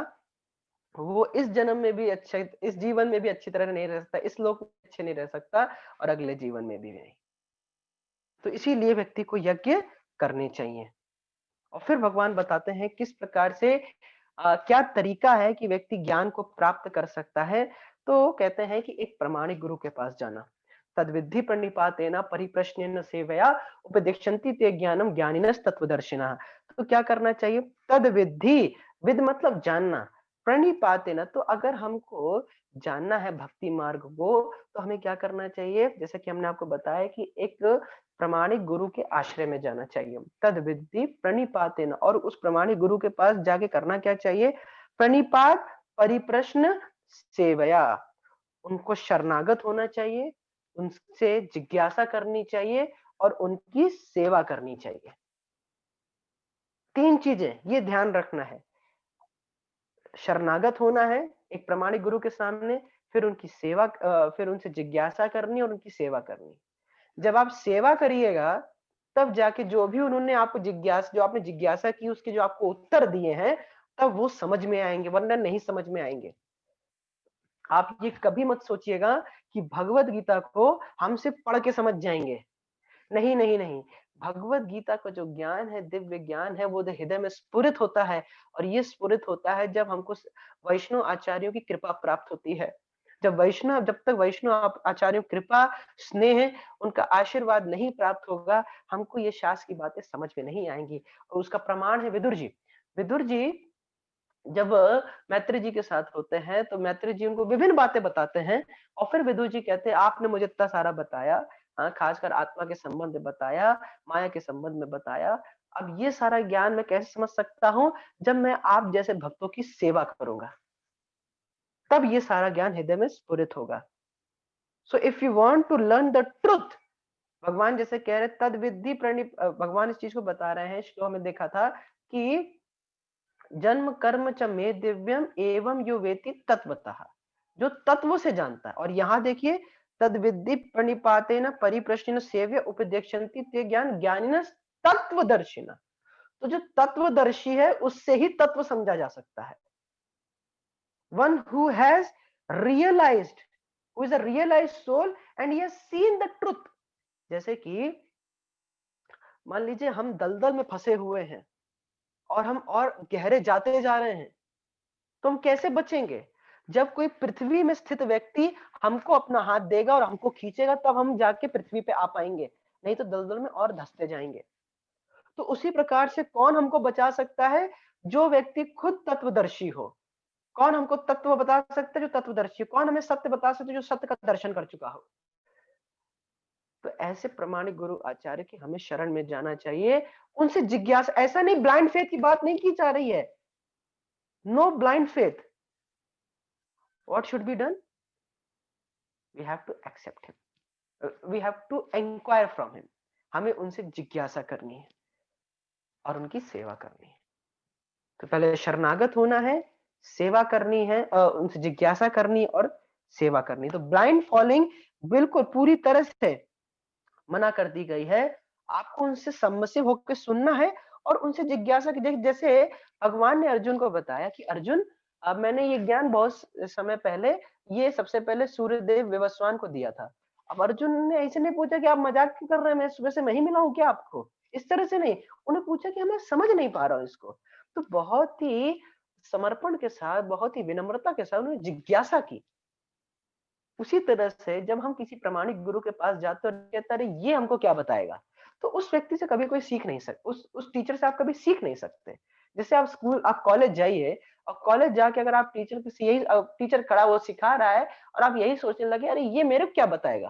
वो इस जन्म में भी अच्छा, इस जीवन में भी अच्छी तरह नहीं रह सकता, इस लोक में अच्छे नहीं रह सकता, और अगले जीवन में भी नहीं। तो इसीलिए व्यक्ति को यज्ञ करने चाहिए। और फिर भगवान बताते हैं किस प्रकार से क्या तरीका है कि व्यक्ति ज्ञान को प्राप्त कर सकता है। तो कहते हैं कि एक प्रामाणिक गुरु के पास जाना। तद्विद्धि प्रणिपातेन परिप्रश्नेन सेवया उपदिक्षन्ति ते ज्ञानम ज्ञानिनस् तत्वदर्शिनः। तो क्या करना चाहिए, तद्विद्धि, विद मतलब जानना, प्रणिपातेन, तो अगर हमको जानना है भक्ति मार्ग को, तो हमें क्या करना चाहिए, जैसे कि हमने आपको बताया कि एक प्रामाणिक गुरु के आश्रय में जाना चाहिए। तद विद्धि प्रणिपातेन, और उस प्रामाणिक गुरु के पास जाके करना क्या चाहिए, प्रणिपात परिप्रश्न सेवया, उनको शरणागत होना चाहिए, उनसे जिज्ञासा करनी चाहिए और उनकी सेवा करनी चाहिए। 3 चीजें ये ध्यान रखना है। शरणागत होना है एक प्रामाणिक गुरु के सामने, फिर उनकी सेवा फिर उनसे जिज्ञासा करनी और उनकी सेवा करनी। जब आप सेवा करिएगा, तब जाके जो आपने जिज्ञासा की, उसके जो आपको उत्तर दिए हैं, तब वो समझ में आएँगे, वरना नहीं समझ में आएँगे। आप ये कभी मत सोचिएगा कि भगवत गीता को हम सिर्फ पढ़ के समझ जाएँगे। नहीं, नहीं, नहीं। भगवत गीता का जो ज्ञान है, दिव्य ज्ञान है, वो हृदय में स्फुरित होता है और ये स्फुरित होता है जब हमको वैष्णव आचार्यों की कृपा प्राप्त होती है। जब तक वैष्णव आचार्यों की कृपा, स्नेह, उनका आशीर्वाद नहीं प्राप्त होगा, हमको ये शास्त्र की बातें समझ में नहीं आएँगी। और उसका प्रमाण है विदुर जी। विदुर जी जब मैत्री जी के साथ होते हैं, तो मैत्री जी उनको विभिन्न बातें बताते हैं और फिर विदुर जी कहते हैं, आपने मुझे इतना सारा बताया, खासकर आत्मा के संबंध में बताया, माया के संबंध में बताया। अब ये सारा ज्ञान मैं कैसे समझ सकता हूँ, जब मैं आप जैसे भक्तों की सेवा करूँगा, तब ये सारा ज्ञान हृदय में स्फुरित होगा। So if you want to learn the truth, भगवान जैसे कह रहे तद विद्धि भगवान इस चीज को बता रहे हैं, श्लोक में देखा था कि जन्म कर्म च मे दिव्यम एवं यो वेति तत्वतः, जो तत्व से जानता है। और यहाँ देखिए, तद विद्धि प्रणिपातेन परिप्रश्नेन सेव्य उपदेक्षन्ति ते ज्ञान ज्ञानिनः तत्वदर्शिनः। तो जो तत्वदर्शी है, उससे ही तत्व समझा जा सकता है। One who has realised, who is a realised soul and he has seen the truth. जैसे कि मान लीजिए हम दलदल में फंसे हुए हैं और हम और गहरे जाते जा रहे हैं, तो हम कैसे बचेंगे? जब कोई पृथ्वी में स्थित व्यक्ति हमको अपना हाथ देगा और हमको खींचेगा, तब हम जाके पृथ्वी पे आ पाएंगे, नहीं तो दलदल में और धंसते जाएंगे। तो उसी प्रकार से कौन हमको बचा सकता है? जो व्यक्ति खुद तत्वदर्शी हो। कौन हमको तत्व बता सकता है? जो तत्वदर्शी। कौन हमें सत्य बता सकता है? जो सत्य का दर्शन कर चुका हो। तो ऐसे प्रामाणिक गुरु आचार्य की हमें शरण में जाना चाहिए, उनसे जिज्ञासा। ऐसा नहीं, ब्लाइंड फेथ की बात नहीं की जा रही है। No blind faith. What should be done? We have to accept him, we have to inquire from him. हमें उनसे जिज्ञासा करनी है और उनकी सेवा करनी है। तो पहले शरणागत होना है, सेवा करनी है, उनसे जिज्ञासा करनी और सेवा करनी। तो ब्लाइंड फॉलोइंग बिल्कुल पूरी तरह से मना कर दी गई है। आपको उनसे सबमिसिव होकर सुनना है और उनसे जिज्ञासा की। जैसे भगवान ने अर्जुन को बताया कि अर्जुन, अब मैंने ये ज्ञान बहुत समय पहले, ये सबसे पहले सूर्यदेव विवस्वान को दिया था। अब अर्जुन ने ऐसे नहीं पूछा कि आप मजाक क्यों कर रहे हैं, मैं सुबह से मैं ही मिला हूं क्या आपको? इस तरह से नहीं, उन्हें पूछा कि मैं समझ नहीं पा रहा हूं इसको। तो बहुत ही समर्पण के साथ, बहुत ही विनम्रता के साथ उन्होंने जिज्ञासा की। उसी तरह से जब हम किसी प्रामाणिक गुरु के पास जाते हैं और कहते हैं, अरे ये हमको क्या बताएगा, तो उस व्यक्ति से कभी कोई सीख नहीं सकता, उस टीचर से आप कभी सीख नहीं सकते। जैसे आप कॉलेज जाइए और कॉलेज जाके अगर आप टीचर किसी यही टीचर खड़ा वो सिखा रहा है और आप यही सोचने लगे, अरे ये मेरे को क्या बताएगा,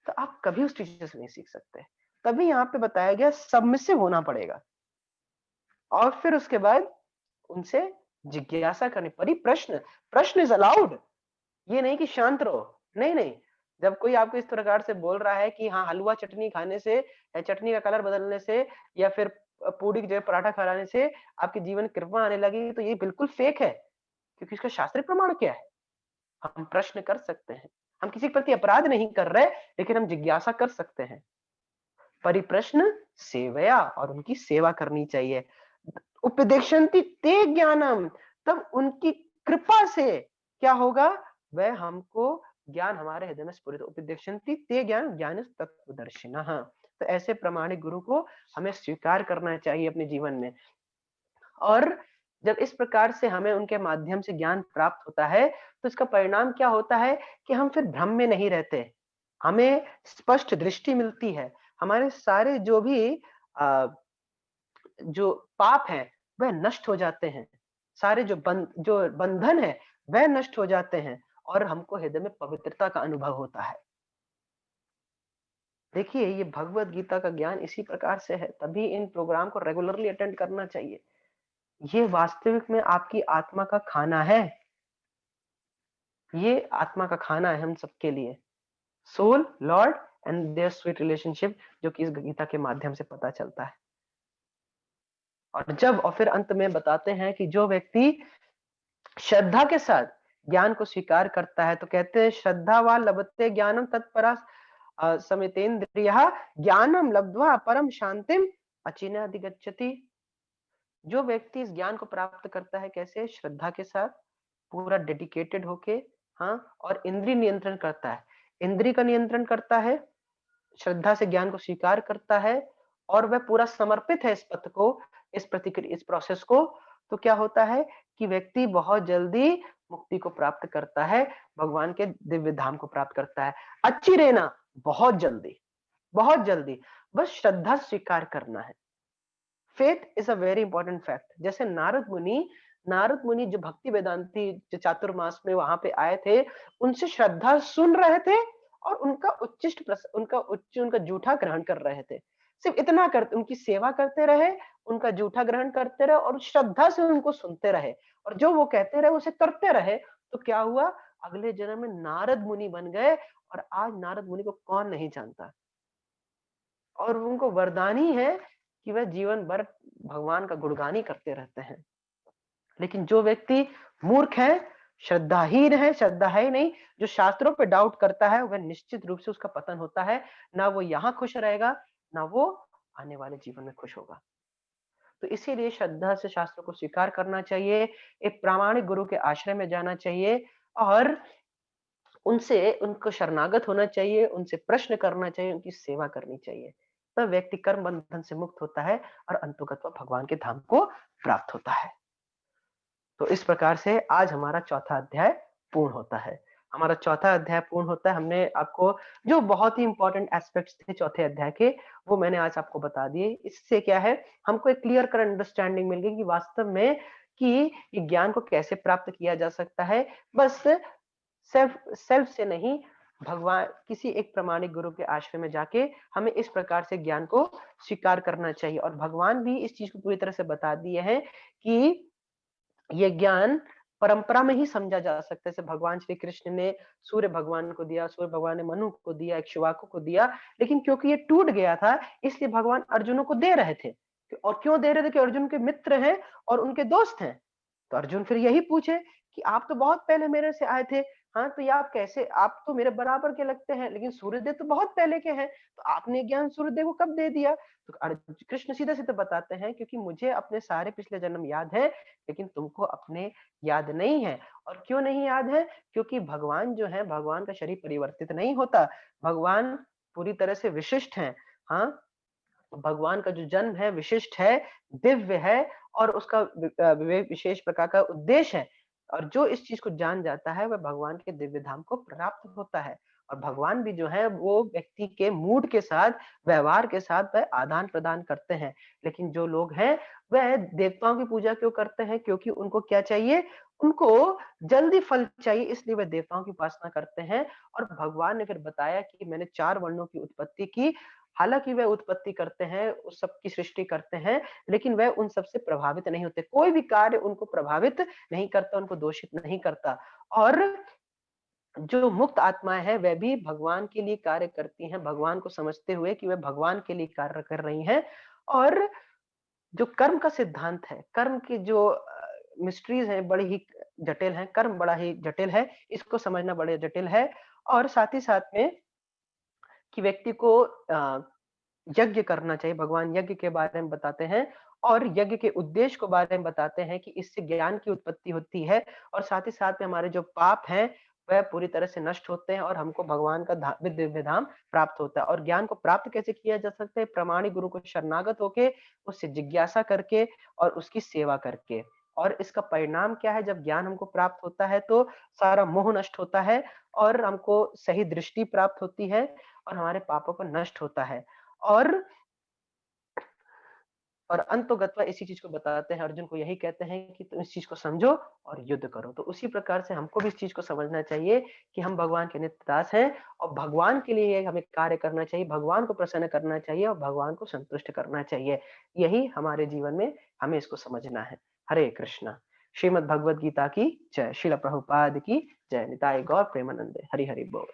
तो आप कभी उस टीचर से नहीं सीख सकते। तभी यहाँ पे बताया गया सबमिसिव होना पड़ेगा और फिर उसके बाद उनसे जिज्ञासा करनी पड़ी। प्रश्न प्रश्न इज अलाउड, ये नहीं कि शांत रहो। नहीं, नहीं। जब कोई आपको इस प्रकार से बोल रहा है कि हाँ, हलवा चटनी खाने से या चटनी का कलर बदलने से या फिर पूरी की जगह पराठा खाने से आपके जीवन में कृपा आने लगी, तो ये बिल्कुल फेक है। क्योंकि इसका शास्त्रीय प्रमाण क्या है? हम प्रश्न कर सकते हैं। हम किसी के प्रति अपराध नहीं कर रहे, लेकिन हम जिज्ञासा कर सकते हैं। परिप्रश्न सेवया, और उनकी सेवा करनी चाहिए। उपदेक्षन्ति ते ज्ञानम, तब उनकी कृपा से क्या होगा? वह हमको ज्ञान हमारे हृदय में स्फुरित। उपदेक्षन्ति ते ज्ञान ज्ञान तत्वदर्शिनः। तो ऐसे प्रामाणिक गुरु को हमें स्वीकार करना चाहिए अपने जीवन में। और जब इस प्रकार से हमें उनके माध्यम से ज्ञान प्राप्त होता है, तो इसका परिणाम क्या होता है कि हम फिर भ्रम में नहीं रहते। हमें स्पष्ट दृष्टि मिलती है। हमारे सारे जो पाप हैं, वह नष्ट हो जाते हैं। सारे जो बंधन है, वह नष्ट हो जाते हैं और हमको हृदय में पवित्रता का अनुभव होता है। देखिए, ये भगवत गीता का ज्ञान इसी प्रकार से है, तभी इन प्रोग्राम को रेगुलरली अटेंड करना चाहिए। ये वास्तविक में आपकी आत्मा का खाना है। ये आत्मा का खाना है हम सबके लिए। Soul, lord and their sweet relationship, जो कि इस गीता के माध्यम से पता चलता है। और फिर अंत में बताते हैं कि जो व्यक्ति श्रद्धा के साथ ज्ञान को स्वीकार करता है, तो कहते हैं श्रद्धावान लभते ज्ञानम तत्परा समितेन्द्रियः ज्ञानम लब्ध्वा परम शांतिम अचिनाधिगच्छति। जो व्यक्ति इस ज्ञान को प्राप्त करता है, कैसे? श्रद्धा के साथ, पूरा डेडिकेटेड होके, हाँ, और इंद्रिय नियंत्रण करता है। इंद्रिय का नियंत्रण करता है, श्रद्धा से ज्ञान को स्वीकार करता है, और वह पूरा समर्पित है इस पथ को, इस प्रोसेस को। तो क्या होता है कि व्यक्ति बहुत जल्दी मुक्ति को प्राप्त करता है, भगवान के दिव्य धाम को प्राप्त करता है। अच्छी रहना, बहुत जल्दी, बहुत जल्दी। बस श्रद्धा स्वीकार करना है। Faith is a very important fact. जैसे नारद मुनि जो भक्ति वेदांती जो चातुर्मास में वहां पे आए थे, उनसे श्रद्धा सुन रहे थे और उनका जूठा ग्रहण कर रहे थे। सिर्फ इतना करते, उनकी सेवा करते रहे, उनका जूठा ग्रहण करते रहे और श्रद्धा से उनको सुनते रहे, और जो वो कहते रहे उसे करते रहे। तो क्या हुआ? अगले जन्म में नारद मुनि बन गए, और आज नारद मुनि को कौन नहीं जानता। और उनको वरदान ही है कि वह जीवन भर भगवान का गुणगान ही करते रहते हैं। लेकिन जो व्यक्ति मूर्ख है, श्रद्धाहीन है, श्रद्धा है ही नहीं, जो शास्त्रों पे डाउट करता है, वह निश्चित रूप से उसका पतन होता है। ना वो यहाँ खुश रहेगा, ना वो आने वाले जीवन में खुश होगा। तो इसीलिए श्रद्धा से शास्त्रों को स्वीकार करना चाहिए, एक प्रामाणिक गुरु के आश्रय में जाना चाहिए, और उनसे उनको शरणागत होना चाहिए, उनसे प्रश्न करना चाहिए, उनकी सेवा करनी चाहिए। तब व्यक्ति कर्म बंधन से मुक्त होता है और अंततः भगवान के धाम को प्राप्त होता है। तो इस प्रकार से आज हमारा चौथा अध्याय पूर्ण होता है। हमारा चौथा अध्याय पूर्ण होता है। हमने आपको जो बहुत ही इंपॉर्टेंट एस्पेक्ट्स थे चौथे अध्याय के, वो मैंने आज आपको बता दिए। इससे क्या है, हमको एक क्लियर कट अंडरस्टैंडिंग मिल गई कि वास्तव में कि ये ज्ञान को कैसे प्राप्त किया जा सकता है। बस सेल्फ सेल्फ से नहीं, भगवान किसी एक प्रामाणिक गुरु के आश्रय में जाके हमें इस प्रकार से ज्ञान को स्वीकार करना चाहिए। और भगवान भी इस चीज को पूरी तरह से बता दिए हैं कि ये ज्ञान परंपरा में ही समझा जा सकता है। जैसे भगवान श्री कृष्ण ने सूर्य भगवान को दिया, सूर्य भगवान ने मनु को दिया, इक्ष्वाकु को दिया, लेकिन क्योंकि ये टूट गया था, इसलिए भगवान अर्जुन को दे रहे थे। और क्यों दे रहे थे? कि अर्जुन के मित्र हैं और उनके दोस्त हैं। तो अर्जुन फिर यही पूछे कि आप तो बहुत पहले मेरे से आए थे, हाँ, तो ये आप कैसे, आप तो मेरे बराबर के लगते हैं, लेकिन सूर्यदेव तो बहुत पहले के हैं, तो आपने ज्ञान सूर्यदेव को कब दे दिया? तो कृष्ण सीधा सीधा बताते हैं, क्योंकि मुझे अपने सारे पिछले जन्म याद है, लेकिन तुमको अपने याद नहीं है। और क्यों नहीं याद है? क्योंकि भगवान जो है, भगवान का शरीर परिवर्तित नहीं होता, भगवान पूरी तरह से विशिष्ट है। हाँ, भगवान का जो जन्म है विशिष्ट है, दिव्य है, और उसका विशेष प्रकार का उद्देश्य है। और जो इस चीज को जान जाता है, वह भगवान के दिव्य धाम को प्राप्त होता है। और भगवान भी जो है वो व्यक्ति के मूड के साथ, व्यवहार के साथ वह आदान प्रदान करते हैं। लेकिन जो लोग हैं, वह देवताओं की पूजा क्यों करते हैं? क्योंकि उनको क्या चाहिए? उनको जल्दी फल चाहिए, इसलिए वह देवताओं की उपासना करते हैं। और भगवान ने फिर बताया कि मैंने 4 वर्णों की उत्पत्ति की। हालांकि वह उत्पत्ति करते हैं, उस सब की सृष्टि करते हैं, लेकिन वह उन सब से प्रभावित नहीं होते। कोई भी कार्य उनको प्रभावित नहीं करता, उनको दोषित नहीं करता। और जो मुक्त आत्माएं हैं, वह भी भगवान के लिए कार्य करती हैं, भगवान को समझते हुए कि वह भगवान के लिए कार्य कर रही हैं। और जो कर्म का सिद्धांत है, कर्म की जो मिस्ट्रीज हैं, बड़ी ही जटिल हैं, कर्म बड़ा ही जटिल है, इसको समझना बड़े जटिल है। और साथ ही साथ में कि व्यक्ति को यज्ञ करना चाहिए। भगवान यज्ञ के बारे में बताते हैं, और यज्ञ के उद्देश्य को बारे में बताते हैं कि इससे ज्ञान की उत्पत्ति होती है, और साथ ही साथ में हमारे जो पाप हैं वह पूरी तरह से नष्ट होते हैं, और हमको भगवान का दिव्य धाम प्राप्त होता है। और ज्ञान को प्राप्त कैसे किया जा सकता है? प्रामाणिक गुरु को शरणागत होके, उससे जिज्ञासा करके और उसकी सेवा करके। और इसका परिणाम क्या है? जब ज्ञान हमको प्राप्त होता है, तो सारा मोह नष्ट होता है, और हमको सही दृष्टि प्राप्त होती है, और हमारे पापों को नष्ट होता है। और अंतोगत्वा इसी चीज को बताते हैं, अर्जुन को यही कहते हैं कि तुम इस चीज को समझो और युद्ध करो। तो उसी प्रकार से हमको भी इस चीज को समझना चाहिए कि हम भगवान के नित्य दास हैं, और भगवान के लिए हमें कार्य करना चाहिए, भगवान को प्रसन्न करना चाहिए, और भगवान को संतुष्ट करना चाहिए। यही हमारे जीवन में हमें इसको समझना है। हरे कृष्णा। श्रीमद् भगवद गीता की जय। श्रील प्रभुपाद की जय। निताई गौर प्रेमानंदे। हरि हरि बोल।